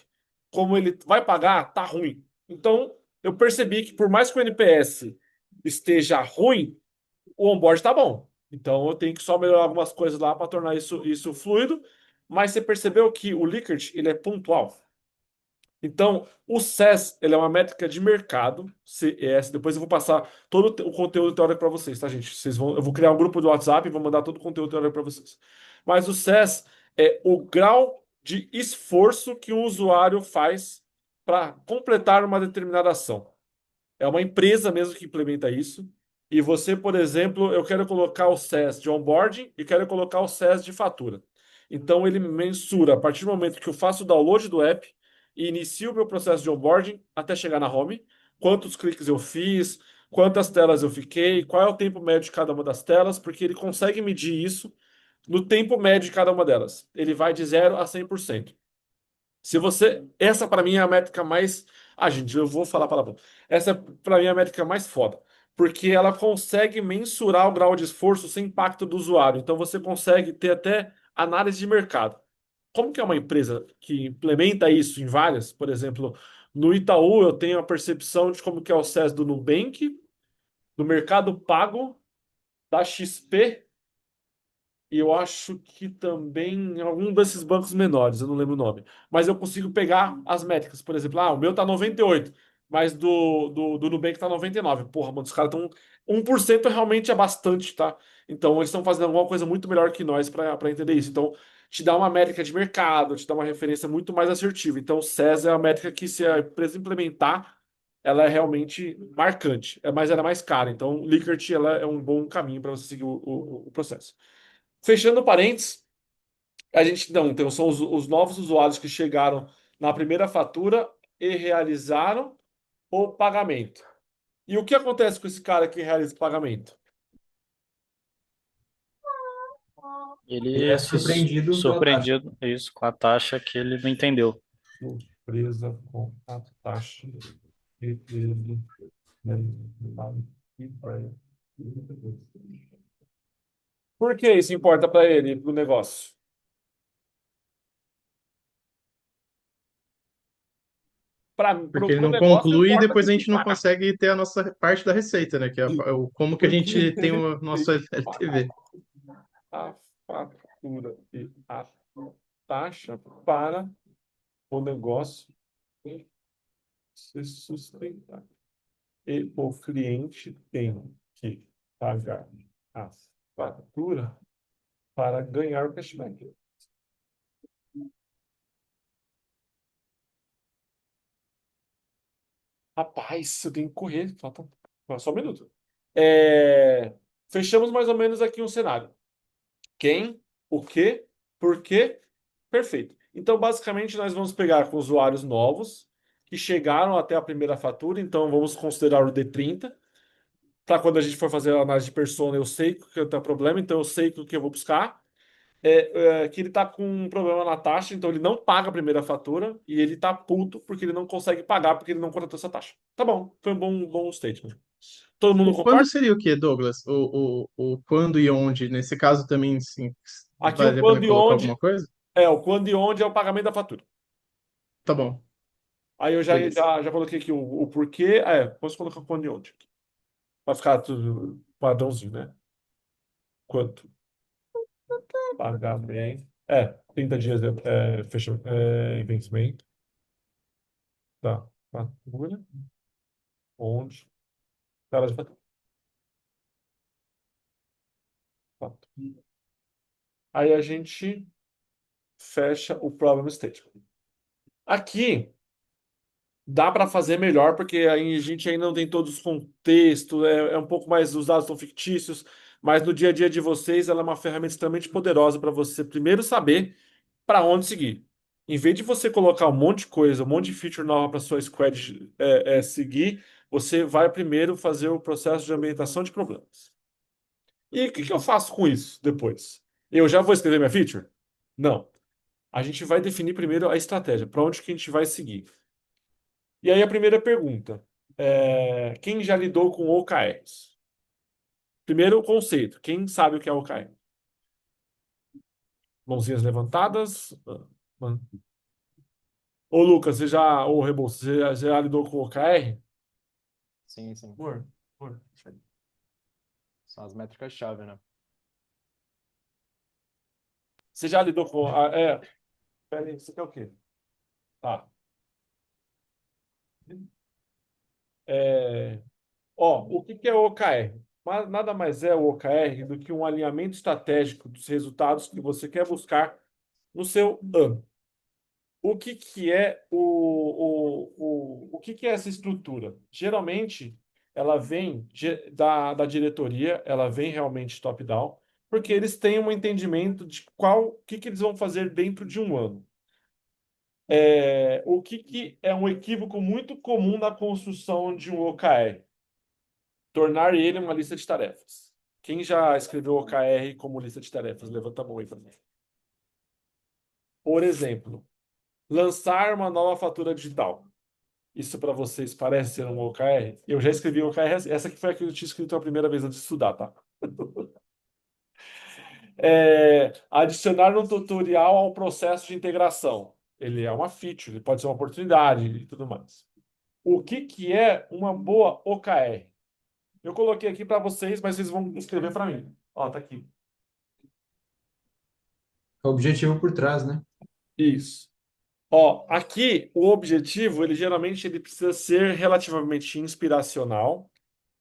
Como ele vai pagar, tá ruim. Então eu percebi que por mais que o NPS esteja ruim, o onboard tá bom. Então eu tenho que só melhorar algumas coisas lá para tornar isso fluido. Mas você percebeu que o Likert, ele é pontual. Então, o SES, ele é uma métrica de mercado, CS. Depois eu vou passar todo o conteúdo teórico para vocês, tá, gente? Eu vou criar um grupo do WhatsApp e vou mandar todo o conteúdo teórico para vocês. Mas o SES é o grau de esforço que um usuário faz para completar uma determinada ação. É uma empresa mesmo que implementa isso. E você, por exemplo, eu quero colocar o SES de onboarding e quero colocar o SES de fatura. Então, ele mensura a partir do momento que eu faço o download do app e inicio o meu processo de onboarding até chegar na home, quantos cliques eu fiz, quantas telas eu fiquei, qual é o tempo médio de cada uma das telas, porque ele consegue medir isso no tempo médio de cada uma delas. Ele vai de 0 a 100%. Se você. Essa para mim é a métrica mais. Ah, gente, eu vou falar palavrão. Essa para mim é a métrica mais foda. Porque ela consegue mensurar o grau de esforço sem impacto do usuário. Então você consegue ter até análise de mercado. Como que é uma empresa que implementa isso em várias? Por exemplo, no Itaú eu tenho a percepção de como que é o SES do Nubank, do Mercado Pago, da XP e eu acho que também em algum desses bancos menores, eu não lembro o nome. Mas eu consigo pegar as métricas. Por exemplo, o meu tá 98, mas do Nubank tá 99. Porra, mano, os caras estão. 1% realmente é bastante, tá? Então eles estão fazendo alguma coisa muito melhor que nós para entender isso. Então, te dá uma métrica de mercado, te dá uma referência muito mais assertiva. Então, o SES é a métrica que, se a empresa implementar, ela é realmente marcante. Mas ela é mais cara. Então, Likert ela é um bom caminho para você seguir o processo. Fechando parênteses, a gente não, então são os novos usuários que chegaram na primeira fatura e realizaram o pagamento. E o que acontece com esse cara que realiza o pagamento? Ele Ele é se surpreendido pela taxa. surpreendido, isso, com a taxa que ele não entendeu. Surpresa com a taxa de Por que isso importa para ele, para o negócio? Para Porque ele o não negócio conclui e importa depois que a tem que gente não pagar. consegue ter a nossa parte da receita, né? Que é como que a Porque gente tem ele o tem nosso que pagar LTV. a fatura e a taxa para o negócio se sustentar. E o cliente tem que pagar a fatura para ganhar o cashback. Rapaz, eu tenho que correr. Falta só um minuto. Fechamos mais ou menos aqui um cenário. Quem, o quê, por quê, perfeito. Então, basicamente, nós vamos pegar com usuários novos que chegaram até a primeira fatura. Então, vamos considerar o D30. Para quando a gente for fazer a análise de persona, eu sei que tem problema, então eu sei o que eu vou buscar. Que ele está com um problema na taxa, então ele não paga a primeira fatura e ele está puto porque ele não consegue pagar porque ele não contratou essa taxa. Tá bom, foi um bom statement. Todo mundo O quando concorda? seria o quê, Douglas? O quando e onde? Nesse caso também, sim, Aqui o vale a pena quando e colocar onde alguma coisa? o quando e onde é o pagamento da fatura. Tá bom, Aí eu beleza. já coloquei aqui o porquê. Posso colocar o quando e onde. Para ficar tudo padrãozinho, né? Quanto? Pagamento. 30 dias fechou, vencimento da fatura. Onde? Tela de fatura. Fatura. Aí a gente fecha o problem statement. Aqui Dá para fazer melhor, porque aí a gente ainda não tem todos os contextos, é um pouco mais, os dados são fictícios, mas no dia a dia de vocês, ela é uma ferramenta extremamente poderosa para você primeiro saber para onde seguir. Em vez de você colocar um monte de coisa, um monte de feature nova para sua squad seguir, você vai primeiro fazer o processo de ambientação de problemas. E o que que eu faço com isso depois? Eu já vou escrever minha feature? Não. A gente vai definir primeiro a estratégia, para onde que a gente vai seguir. E aí a primeira pergunta, quem já lidou com OKRs? Primeiro o conceito, quem sabe o que é OKR? Mãozinhas levantadas. Ô Lucas, ô Rebouças, você já lidou com OKR? Sim, sim. Amor, amor. São as métricas-chave, né? Você já lidou com... pera aí, você quer o quê? Tá. É, o que que é o OKR? Nada mais é o OKR do que um alinhamento estratégico dos resultados que você quer buscar no seu ano. O que que é o que que é essa estrutura? Geralmente, ela vem da diretoria, ela vem realmente top-down, porque eles têm um entendimento de o que que eles vão fazer dentro de um ano. O que que é um equívoco muito comum na construção de um OKR? Tornar ele uma lista de tarefas. Quem já escreveu OKR como lista de tarefas? Levanta a mão aí para mim. Por exemplo, lançar uma nova fatura digital. Isso para vocês parece ser um OKR? Eu já escrevi OKR. Essa aqui foi a que eu tinha escrito a primeira vez antes de estudar, tá? Adicionar um tutorial ao processo de integração. Ele é uma feature, ele pode ser uma oportunidade e tudo mais. O que que é uma boa OKR? Eu coloquei aqui para vocês, mas vocês vão escrever para mim. Ó, tá aqui. É o objetivo por trás, né? Isso. Aqui o objetivo, ele precisa ser relativamente inspiracional.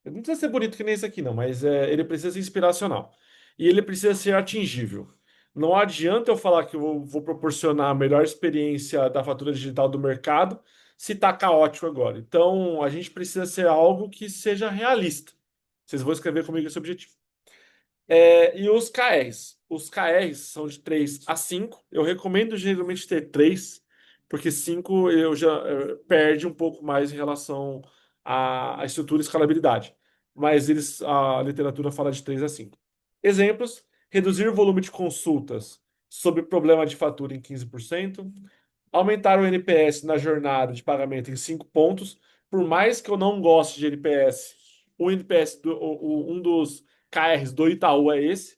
Ele não precisa ser bonito que nem esse aqui, não, mas ele precisa ser inspiracional. E ele precisa ser atingível. Não adianta eu falar que eu vou proporcionar a melhor experiência da fatura digital do mercado se está caótico agora. Então, a gente precisa ser algo que seja realista. Vocês vão escrever comigo esse objetivo. E os KRs? Os KRs são de 3 a 5. Eu recomendo geralmente ter 3, porque 5 eu já perde um pouco mais em relação à estrutura e escalabilidade. Mas a literatura fala de 3 a 5. Exemplos: reduzir o volume de consultas sobre problema de fatura em 15%, aumentar o NPS na jornada de pagamento em 5 pontos. Por mais que eu não goste de NPS, o NPS, um dos KRs do Itaú é esse.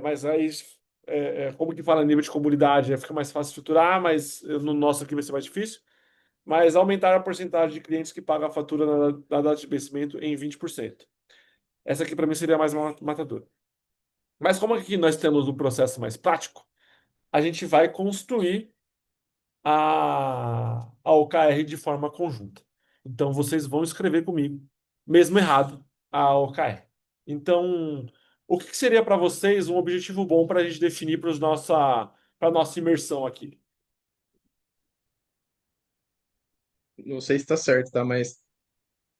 Mas aí, como que fala a nível de comunidade, fica mais fácil estruturar, mas no nosso aqui vai ser mais difícil. Mas aumentar a porcentagem de clientes que pagam a fatura na data de vencimento em 20%. Essa aqui para mim seria a mais matadora. Mas como aqui nós temos um processo mais prático, a gente vai construir a OKR de forma conjunta. Então, vocês vão escrever comigo, mesmo errado, a OKR. Então, o que que seria para vocês um objetivo bom para a gente definir para nossa imersão aqui? Não sei se está certo, tá? Mas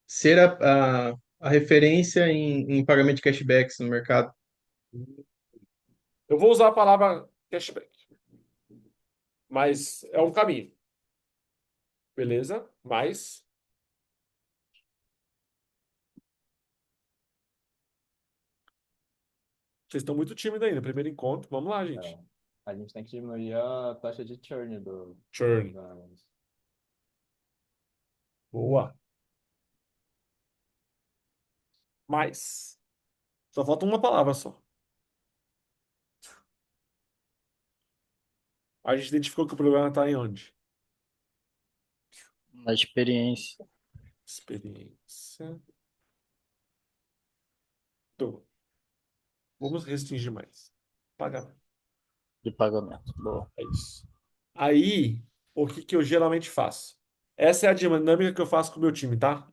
ser a referência em pagamento de cashbacks no mercado. Eu vou usar a palavra cashback, mas é um caminho, beleza? Mas vocês estão muito tímidos ainda, primeiro encontro. Vamos lá, gente. É, a gente tem que diminuir a taxa de churn Churn. da- Boa. Mais. Só falta uma palavra só. A gente identificou que o problema está em onde? Na experiência Experiência. Vamos restringir mais. Pagamento. de pagamento. Boa. É isso. Aí, o que que eu geralmente faço? Essa é a dinâmica que eu faço com o meu time, tá?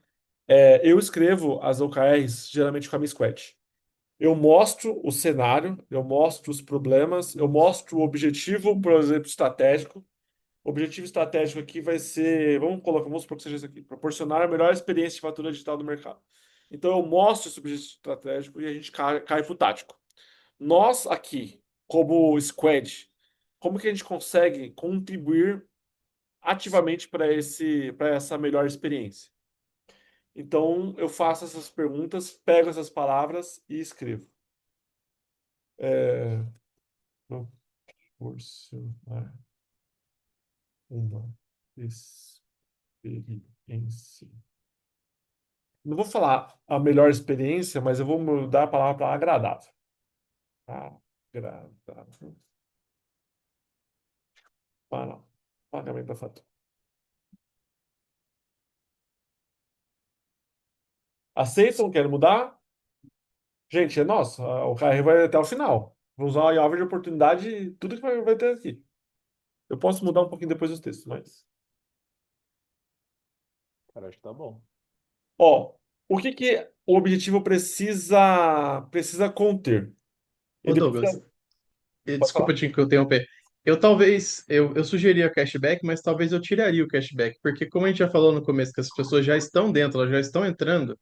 Eu escrevo as OKRs geralmente com a minha squad. Eu mostro o cenário, eu mostro os problemas, eu mostro o objetivo, por exemplo, estratégico. O objetivo estratégico aqui vai ser, vamos supor que seja isso aqui, proporcionar a melhor experiência de fatura digital do mercado. Então eu mostro esse objetivo estratégico e a gente cai para o tático. Nós aqui, como squad, como que a gente consegue contribuir ativamente para essa melhor experiência? Então eu faço essas perguntas, pego essas palavras e escrevo. Proporcionar uma experiência. Não vou falar a melhor experiência, mas eu vou mudar a palavra para agradável. Agradável. Para pagamento da fatura. Aceitam? Querem mudar? Gente, é nosso. O carro vai até o final. Vou usar a árvore de oportunidade, tudo que vai ter aqui. Eu posso mudar um pouquinho depois os textos, mas. Cara, acho que tá bom. Ó, o que que o objetivo precisa conter? Ô, Ele Douglas, precisa. Pode desculpa falar. te interromper. Eu sugeria cashback, mas talvez eu tiraria o cashback, porque como a gente já falou no começo que as pessoas já estão dentro, elas já estão entrando,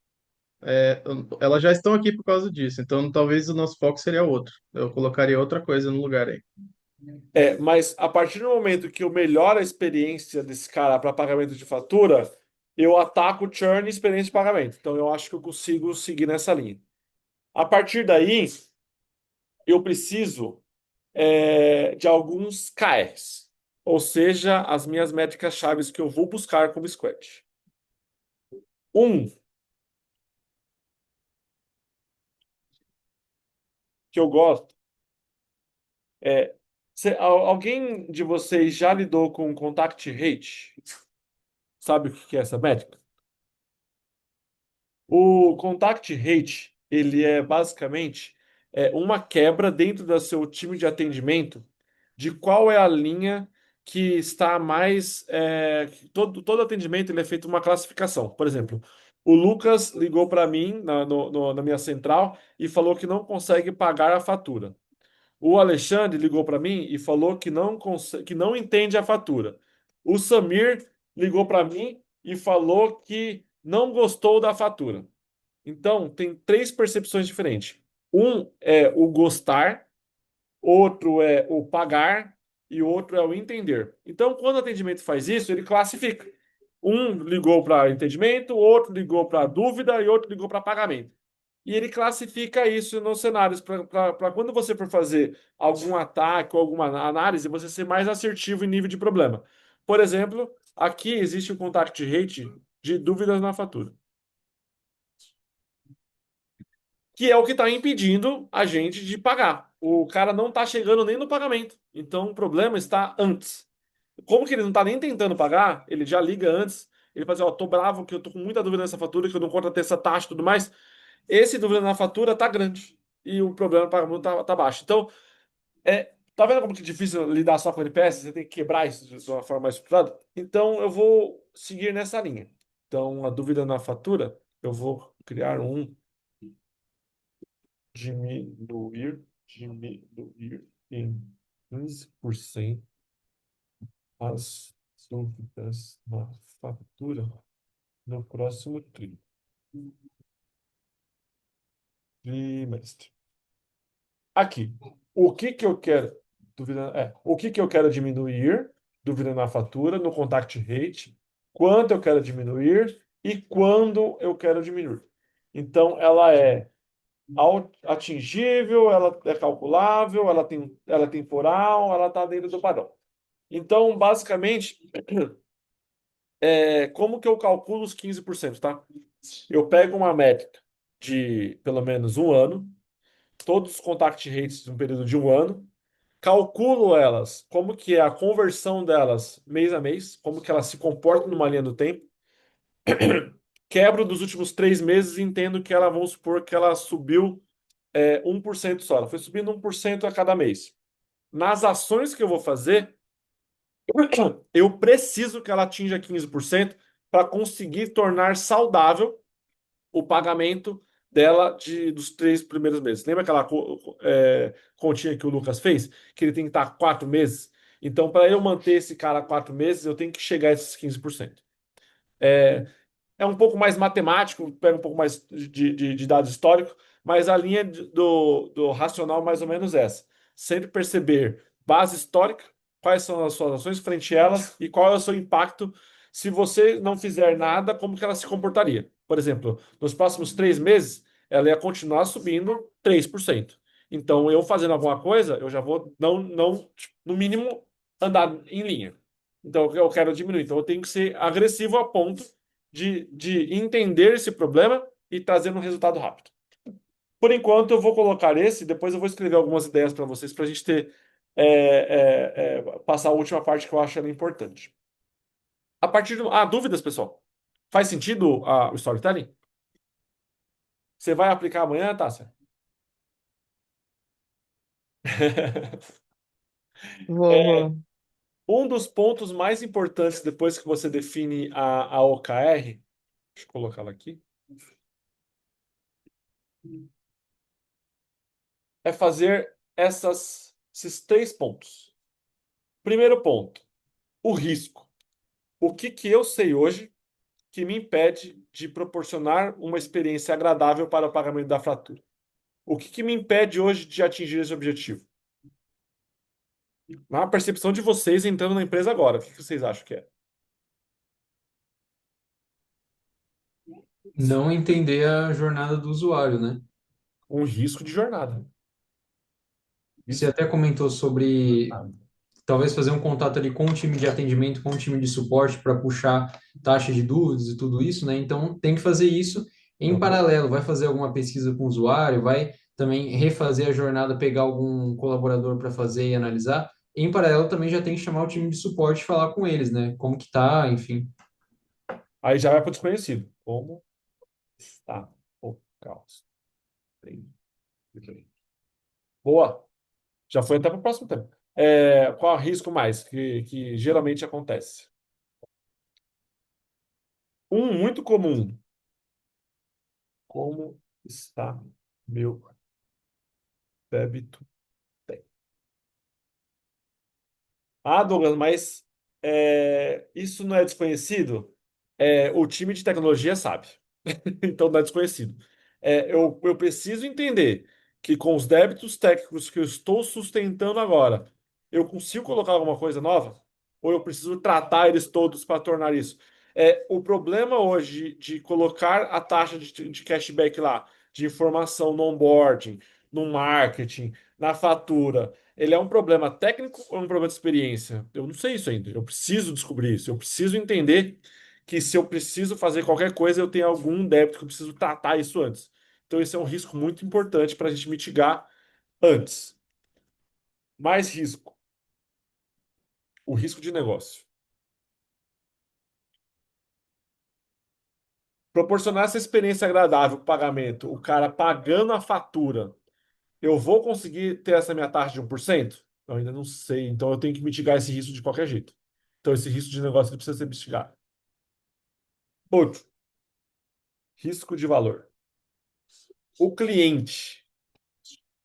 é, elas já estão aqui por causa disso. Então talvez o nosso foco seria outro. Eu colocaria outra coisa no lugar aí. Mas a partir do momento que eu melhoro a experiência desse cara para pagamento de fatura, eu ataco o churn e experiência de pagamento. Então eu acho que eu consigo seguir nessa linha. A partir daí, eu preciso de alguns KRs, ou seja, as minhas métricas chaves que eu vou buscar como squad. Um que eu gosto é. Alguém de vocês já lidou com contact rate? Sabe o que é essa métrica? O contact rate, ele é basicamente uma quebra dentro do seu time de atendimento de qual é a linha que está mais. Todo atendimento ele é feito uma classificação. Por exemplo, o Lucas ligou para mim na minha central e falou que não consegue pagar a fatura. O Alexandre ligou para mim e falou que não entende a fatura. O Samir ligou para mim e falou que não gostou da fatura. Então, tem três percepções diferentes. Um é o gostar, outro é o pagar e outro é o entender. Então, quando o atendimento faz isso, ele classifica. Um ligou para entendimento, outro ligou para dúvida e outro ligou para pagamento. E ele classifica isso nos cenários para quando você for fazer algum ataque ou alguma análise, você ser mais assertivo em nível de problema. Por exemplo, aqui existe o contact rate de dúvidas na fatura, que é o que está impedindo a gente de pagar. O cara não está chegando nem no pagamento. Então o problema está antes. Como que ele não está nem tentando pagar, ele já liga antes. Ele fala assim, ó, tô bravo que eu tô com muita dúvida nessa fatura, que eu não contratei essa taxa e tudo mais. Esse dúvida na fatura tá grande. E o problema do pagamento tá baixo. Então, tá vendo como que é difícil lidar só com NPS? Você tem que quebrar isso de uma forma mais estruturada? Então, eu vou seguir nessa linha. Então, a dúvida na fatura, eu vou criar diminuir em 15% as dúvidas na fatura no próximo trimestre. Aqui, o que que eu quero? O que que eu quero diminuir? Dúvida na fatura, no contact rate, quanto eu quero diminuir e quando eu quero diminuir. Então, ela é atingível, ela é calculável, ela é temporal, ela está dentro do padrão. Então, basicamente, como que eu calculo os 15%, tá? Eu pego uma métrica de pelo menos um ano, todos os contact rates de um período de um ano, calculo elas, como que é a conversão delas mês a mês, como que elas se comportam numa linha do tempo, quebro dos últimos 3 meses e entendo que ela, vamos supor que ela subiu 1% só, ela foi subindo 1% a cada mês. Nas ações que eu vou fazer, eu preciso que ela atinja 15% para conseguir tornar saudável o pagamento dela dos 3 primeiros meses. Lembra aquela continha que o Lucas fez? Que ele tem que estar 4 meses? Então, para eu manter esse cara 4 meses, eu tenho que chegar a esses 15%. É, é um pouco mais matemático, pega um pouco mais de dados históricos, mas a linha do racional mais ou menos essa. Sempre perceber base histórica, quais são as suas ações frente a elas e qual é o seu impacto se você não fizer nada, como que ela se comportaria. Por exemplo, nos próximos 3 meses, ela ia continuar subindo 3%. Então, eu fazendo alguma coisa, eu já vou, não, no mínimo, andar em linha. Então, eu quero diminuir. Então, eu tenho que ser agressivo a ponto de entender esse problema e trazer um resultado rápido. Por enquanto, eu vou colocar esse, depois eu vou escrever algumas ideias para vocês, para a gente ter, passar a última parte que eu acho ela importante. A partir de. Ah, dúvidas, pessoal? Faz sentido o storytelling? Você vai aplicar amanhã, Tássia? Vou. Um dos pontos mais importantes depois que você define a OKR, deixa eu colocar ela aqui, é fazer esses 3 pontos. Primeiro ponto, o risco. O que que eu sei hoje que me impede de proporcionar uma experiência agradável para o pagamento da fatura? O que que me impede hoje de atingir esse objetivo? Na percepção de vocês entrando na empresa agora, o que que vocês acham que é? Não entender a jornada do usuário, né? Um risco de jornada. Você Isso. até comentou sobre talvez fazer um contato ali com o time de atendimento, com o time de suporte para puxar taxa de dúvidas e tudo isso, né? Então tem que fazer isso em Uhum. paralelo. Vai fazer alguma pesquisa com o usuário, vai também refazer a jornada, pegar algum colaborador para fazer e analisar. Em paralelo também já tem que chamar o time de suporte e falar com eles, né? Como que tá, enfim. Aí já vai para o desconhecido. Como está o caos? Boa. Já foi até para o próximo tema. Qual é o risco mais que geralmente acontece? Um muito comum. Como está meu débito? Ah, Douglas, mas isso não é desconhecido? O time de tecnologia sabe. Então não é desconhecido. Eu preciso entender que com os débitos técnicos que eu estou sustentando agora, eu consigo colocar alguma coisa nova? Ou eu preciso tratar eles todos para tornar isso? O problema hoje de colocar a taxa de cashback lá, de informação no onboarding, no marketing, na fatura, ele é um problema técnico ou é um problema de experiência? Eu não sei isso ainda. Eu preciso descobrir isso. Eu preciso entender que se eu preciso fazer qualquer coisa, eu tenho algum débito que eu preciso tratar isso antes. Então, esse é um risco muito importante para a gente mitigar antes. Mais risco, o risco de negócio. Proporcionar essa experiência agradável, o pagamento, o cara pagando a fatura, eu vou conseguir ter essa minha taxa de 1%? Eu ainda não sei. Então, eu tenho que mitigar esse risco de qualquer jeito. Então, esse risco de negócio ele precisa ser mitigado. Outro, risco de valor. O cliente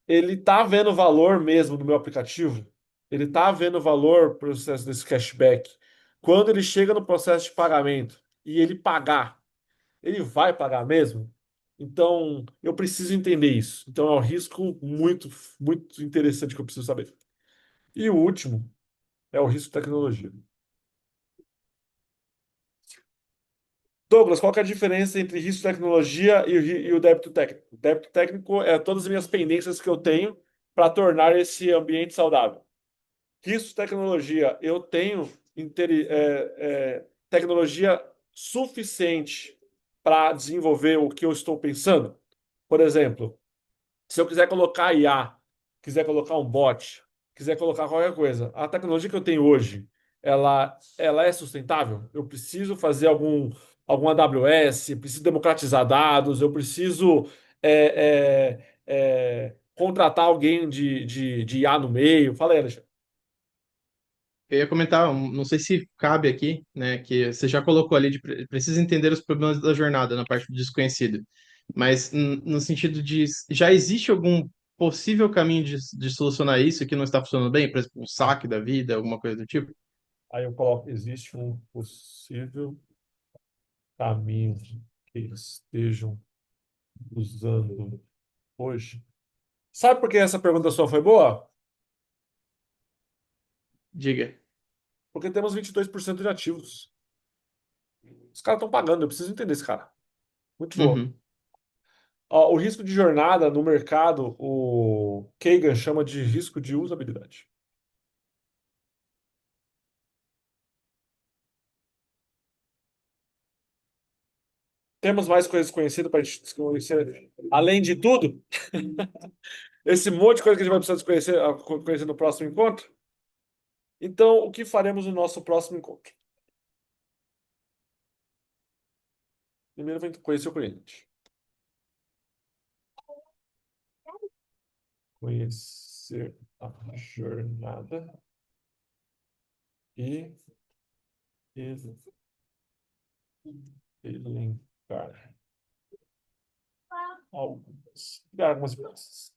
ele tá vendo valor mesmo no meu aplicativo, ele tá vendo valor pro processo desse cashback. Quando ele chega no processo de pagamento e ele pagar, ele vai pagar mesmo? Então, eu preciso entender isso. Então, é um risco muito, muito interessante que eu preciso saber. E o último é o risco de tecnologia. Douglas, qual que é a diferença entre risco de tecnologia e o débito técnico? O débito técnico é todas as minhas pendências que eu tenho para tornar esse ambiente saudável. Risco de tecnologia, eu tenho tecnologia suficiente para desenvolver o que eu estou pensando? Por exemplo, se eu quiser colocar IA, quiser colocar um bot, quiser colocar qualquer coisa, a tecnologia que eu tenho hoje, ela é sustentável? Eu preciso fazer algum AWS, preciso democratizar dados, eu preciso contratar alguém de IA no meio. Fala aí, Alexandre. Eu ia comentar, não sei se cabe aqui, né, que você já colocou ali de precisa entender os problemas da jornada na parte do desconhecido, mas no sentido de já existe algum possível caminho de solucionar isso que não está funcionando bem? Por exemplo, um saque da vida, alguma coisa do tipo? Aí eu coloco, existe um possível caminho que estejam usando hoje. Sabe por que essa pergunta sua foi boa? Diga. Porque temos 22% de ativos. Os caras estão pagando, eu preciso entender esse cara. Muito boa. Uhum. Ó, o risco de jornada no mercado, o Kagan chama de risco de usabilidade. Temos mais coisas conhecidas para a gente desconhecer. Além de tudo, esse monte de coisa que a gente vai precisar desconhecer, conhecer no próximo encontro. Então, o que faremos no nosso próximo encontro? Primeiro, vem conhecer o cliente. Conhecer a jornada e elencar algumas hipóteses.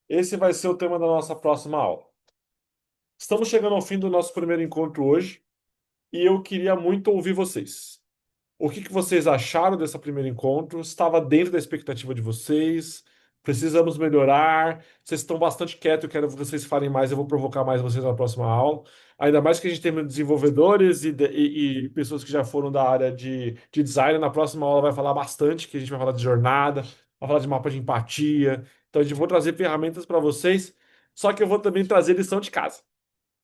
Esse vai ser o tema da nossa próxima aula. Estamos chegando ao fim do nosso primeiro encontro hoje e eu queria muito ouvir vocês. O que que vocês acharam desse primeiro encontro? Estava dentro da expectativa de vocês? Precisamos melhorar? Vocês estão bastante quietos, eu quero que vocês falem mais, eu vou provocar mais vocês na próxima aula. Ainda mais que a gente tem desenvolvedores e pessoas que já foram da área de design. Na próxima aula vai falar bastante, que a gente vai falar de jornada, vai falar de mapa de empatia. Então, a gente vou trazer ferramentas para vocês, só que eu vou também trazer lição de casa.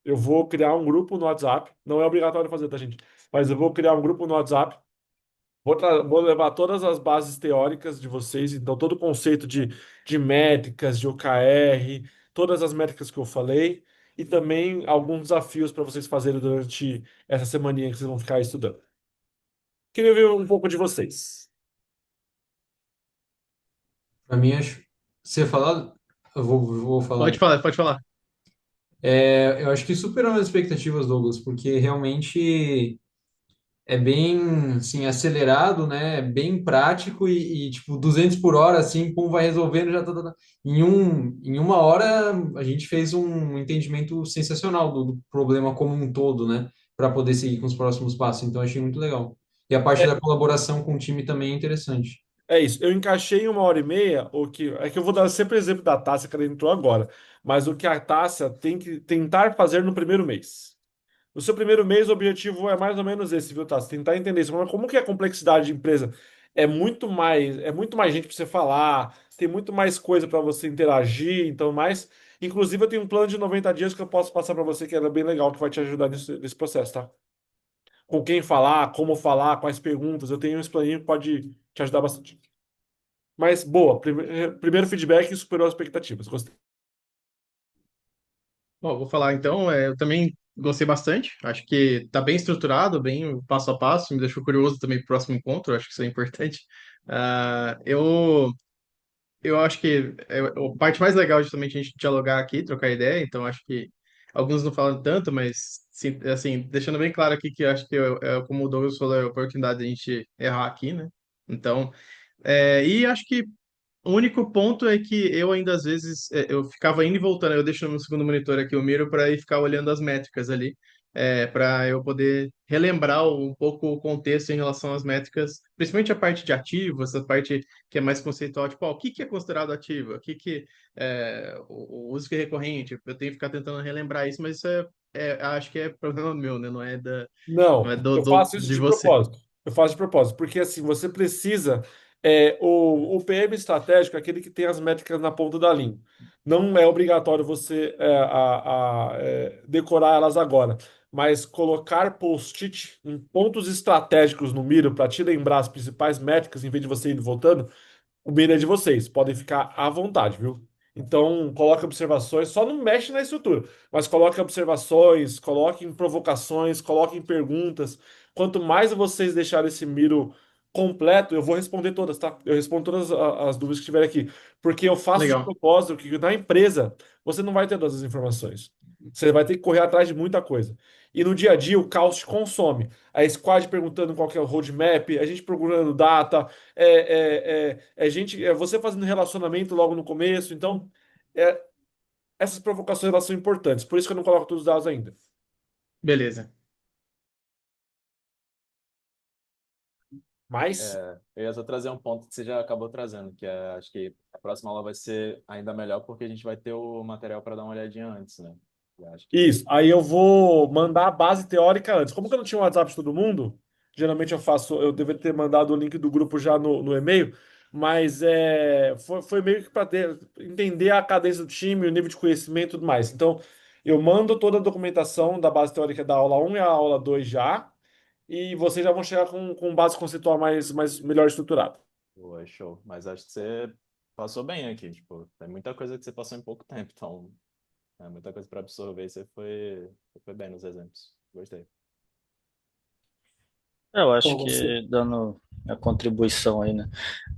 Eu vou criar um grupo no WhatsApp, não é obrigatório fazer, tá, gente? Mas eu vou criar um grupo no WhatsApp. Vou levar todas as bases teóricas de vocês, então todo o conceito de métricas, de OKR, todas as métricas que eu falei, e também alguns desafios para vocês fazerem durante essa semaninha que vocês vão ficar estudando. Queria ver um pouco de vocês. Para mim, acho. Você falar, eu vou falar. Pode falar. Eu acho que superou as expectativas, Douglas, porque realmente é bem, assim, acelerado, né? É bem prático tipo, 200 por hora, assim, pum, vai resolvendo, já tá. Em uma hora, a gente fez um entendimento sensacional do problema como um todo, né? Para poder seguir com os próximos passos. Então, achei muito legal. E a parte da colaboração com o time também é interessante. É isso, eu encaixei em 1 hora e meia, o que é que eu vou dar sempre o exemplo da Tássia, que ela entrou agora, mas o que a Tássia tem que tentar fazer no primeiro mês. No seu primeiro mês, o objetivo é mais ou menos esse, viu, Tassi? Tentar entender isso. Mas como que é a complexidade de empresa? É muito mais gente para você falar, tem muito mais coisa para você interagir, então mais. Inclusive, eu tenho um plano de 90 dias que eu posso passar para você, que é bem legal, que vai te ajudar nesse processo, tá? Com quem falar, como falar, quais perguntas. Eu tenho esse planinho que pode te ajudar bastante. Mas, boa, primeiro feedback superou as expectativas. Gostei. Bom, vou falar então, eu também gostei bastante, acho que está bem estruturado, bem passo a passo, me deixou curioso também para o próximo encontro, acho que isso é importante. Ah, eu acho que a parte mais legal é justamente a gente dialogar aqui, trocar ideia, então acho que alguns não falam tanto, mas sim, assim, deixando bem claro aqui que eu acho que, como o Douglas falou, é a oportunidade de a gente errar aqui, né? Então, e acho que o único ponto é que eu ainda às vezes eu ficava indo e voltando. Eu deixo no meu segundo monitor aqui o miro para ir ficar olhando as métricas ali, para eu poder relembrar um pouco o contexto em relação às métricas, principalmente a parte de ativo, essa parte que é mais conceitual, tipo, o que que é considerado ativo, o que que o uso que é recorrente. Eu tenho que ficar tentando relembrar isso, mas isso acho que é problema meu, né? Não Não, é eu faço isso de de você. propósito. Eu faço de propósito, porque assim, você precisa. O PM estratégico é aquele que tem as métricas na ponta da língua. Não é obrigatório você decorar elas agora, mas colocar post-it em pontos estratégicos no Miro para te lembrar as principais métricas, em vez de você ir voltando, o mira é de vocês, podem ficar à vontade, viu? Então, coloque observações, só não mexe na estrutura, mas coloque observações, coloquem provocações, coloquem perguntas. Quanto mais vocês deixarem esse miro completo, eu vou responder todas, tá? Eu respondo todas as dúvidas que tiverem aqui, porque eu faço de Legal. propósito que na empresa você não vai ter todas as informações. Você vai ter que correr atrás de muita coisa. E no dia a dia o caos te consome. A squad perguntando qual que é o roadmap, a gente procurando data, você fazendo relacionamento logo no começo. Então, é, essas provocações elas são importantes. Por isso que eu não coloco todos os dados ainda. Beleza. Mas, Eu ia só trazer um ponto que você já acabou trazendo, que é, acho que a próxima aula vai ser ainda melhor porque a gente vai ter o material para dar uma olhadinha antes, né? Eu acho que isso. Aí eu vou mandar a base teórica antes. Como que eu não tinha o WhatsApp de todo mundo, geralmente eu deveria ter mandado o link do grupo já no e-mail, mas foi meio que para entender a cadência do time, o nível de conhecimento e tudo mais. Então, eu mando toda a documentação da base teórica da aula um e a aula 2 já, e vocês já vão chegar com base conceitual mais melhor estruturada. pô, é show. Mas acho que você passou bem aqui, tipo, tem muita coisa que você passou em pouco tempo, então é muita coisa para absorver e você foi bem nos exemplos. Gostei. Eu acho Pô, você, que, dando a contribuição aí, né?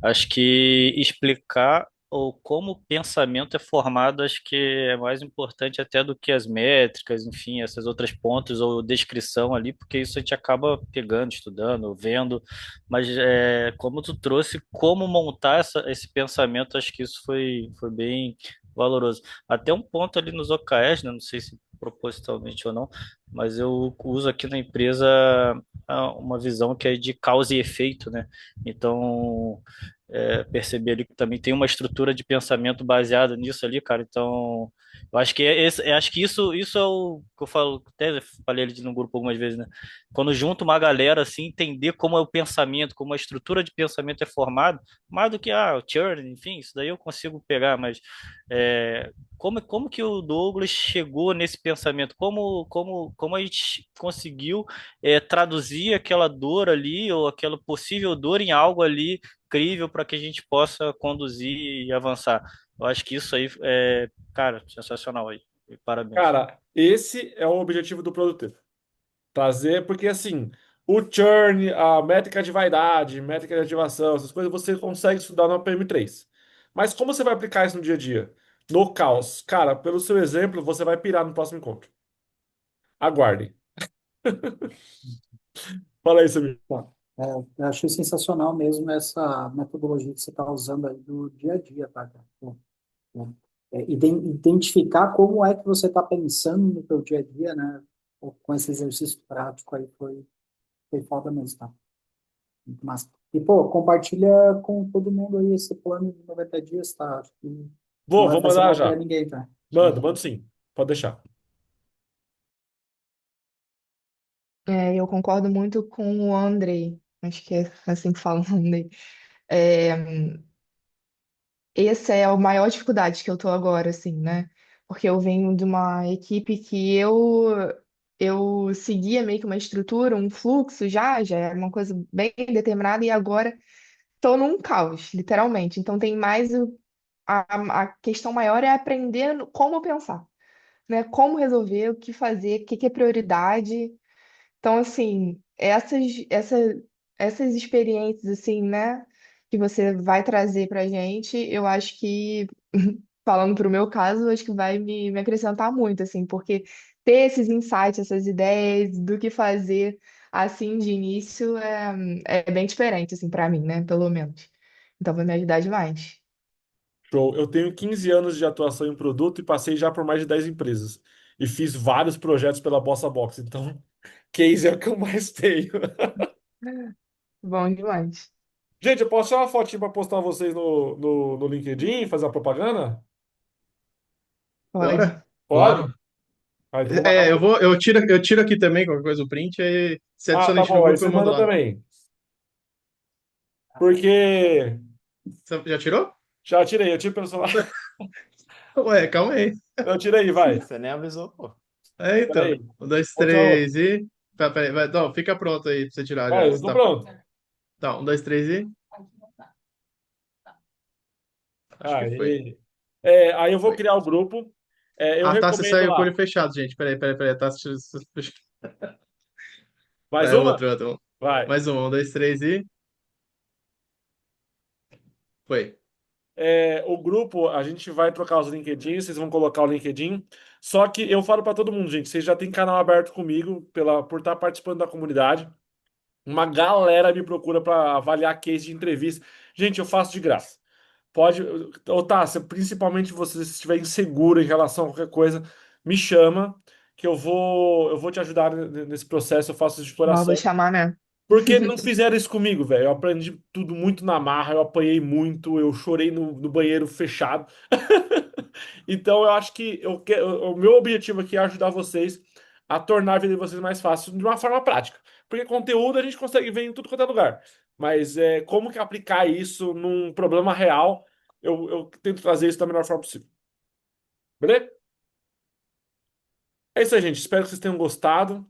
Acho que explicar ou como o pensamento é formado, acho que é mais importante até do que as métricas, enfim, essas outras pontos ou descrição ali, porque isso a gente acaba pegando, estudando, vendo, mas como tu trouxe, como montar esse pensamento, acho que isso foi bem valoroso. Até um ponto ali nos OKRs, né? Não sei se propositalmente ou não, mas eu uso aqui na empresa uma visão que é de causa e efeito, né? Então, perceber ali que também tem uma estrutura de pensamento baseada nisso ali, cara. Então, eu acho que acho que isso é o que eu falo, até falei ali no grupo algumas vezes, né? Quando junto uma galera assim, entender como é o pensamento, como a estrutura de pensamento é formada, mais do que o churn, enfim, isso daí eu consigo pegar, mas como que o Douglas chegou nesse pensamento? Como a gente conseguiu traduzir aquela dor ali, ou aquela possível dor em algo ali crível para que a gente possa conduzir e avançar. Eu acho que isso aí cara, sensacional aí. E parabéns. Cara, esse é o objetivo do produto. Trazer, porque assim, o churn, a métrica de vaidade, métrica de ativação, essas coisas você consegue estudar no PM3. Mas como você vai aplicar isso no dia a dia? No caos. Cara, pelo seu exemplo, você vai pirar no próximo encontro. Aguardem. Fala aí, Samir. tá, eu achei sensacional mesmo essa metodologia que você está usando aí do dia a dia, tá, cara? Identificar como é que você está pensando no seu dia a dia, né? Com esse exercício prático aí foi foda mesmo, tá? Muito massa. E, pô, compartilha com todo mundo aí esse plano de 90 dias, tá? Acho que não vai Vou fazer mandar mal para já. ninguém, tá? Mando sim. Pode deixar. Eu concordo muito com o Andrei, acho que é assim que fala o nome dele. É, essa é a maior dificuldade que eu tô agora, assim, né? Porque eu venho de uma equipe que eu seguia meio que uma estrutura, um fluxo já era uma coisa bem determinada e agora tô num caos, literalmente. Então tem mais a questão maior é aprender como pensar, né? Como resolver, o que fazer, o que que é prioridade. Então, assim, essas experiências, assim, né, que você vai trazer pra gente, eu acho que, falando pro meu caso, eu acho que vai me acrescentar muito, assim, porque ter esses insights, essas ideias do que fazer, assim, de início, é bem diferente, assim, pra mim, né, pelo menos. Então, vai me ajudar demais. Show. Eu tenho 15 anos de atuação em produto e passei já por mais de 10 empresas. E fiz vários projetos pela Bossa Box. Então, case é o que eu mais tenho. Bom demais. Gente, eu posso tirar uma fotinha para postar vocês no LinkedIn, fazer a propaganda? Pode. Bora? Pode? Claro. Ah, então vou marcar um. Eu tiro aqui também qualquer coisa o print, aí você Ah, adiciona a tá gente no bom. Aí grupo e você eu mando manda lá. também. Porque Você já tirou? já tirei, eu tiro pelo celular. Ué, calma aí. Eu tirei, vai. Você nem avisou, pô. É, então. Peraí. Um, dois, Outro. três e. Peraí, vai. Não, fica pronto aí pra você tirar Vai, já. eu tô pronto. Tá, um, dois, três e. Acho que foi. Aí. Aí eu vou Foi. criar o grupo. Eu Ah, tá, você recomendo saiu com o olho lá. fechado, gente. Peraí. Tá assistindo. Mais Vai, uma? outro. Vai. Mais um, dois, três e. Foi. O grupo, a gente vai trocar os LinkedIn, vocês vão colocar o LinkedIn. Só que eu falo para todo mundo, gente, vocês já têm canal aberto comigo por estar participando da comunidade. Uma galera me procura para avaliar case de entrevista. Gente, eu faço de graça. Pode, ou tá, principalmente você se estiver inseguro em relação a qualquer coisa, me chama que eu vou te ajudar nesse processo, eu faço isso de Ó, vou coração. chamar mesmo. Porque não fizeram isso comigo, velho. Eu aprendi tudo muito na marra, eu apanhei muito, eu chorei no banheiro fechado. Então eu acho que o meu objetivo aqui é ajudar vocês a tornar a vida de vocês mais fácil de uma forma prática. Porque conteúdo a gente consegue ver em tudo quanto é lugar. Mas como que aplicar isso num problema real, eu tento trazer isso da melhor forma possível. Beleza? É isso aí, gente. Espero que vocês tenham gostado.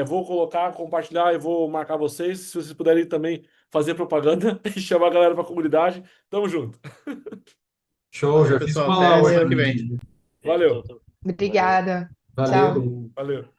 Vou colocar, compartilhar e vou marcar vocês. Se vocês puderem também fazer propaganda e chamar a galera para a comunidade. Tamo junto. Show, Valeu, já fiz pessoal. uma Até lá hoje semana Valeu. que no vem. vídeo. Valeu. Feito. Obrigada. Tchau. Valeu. Valeu.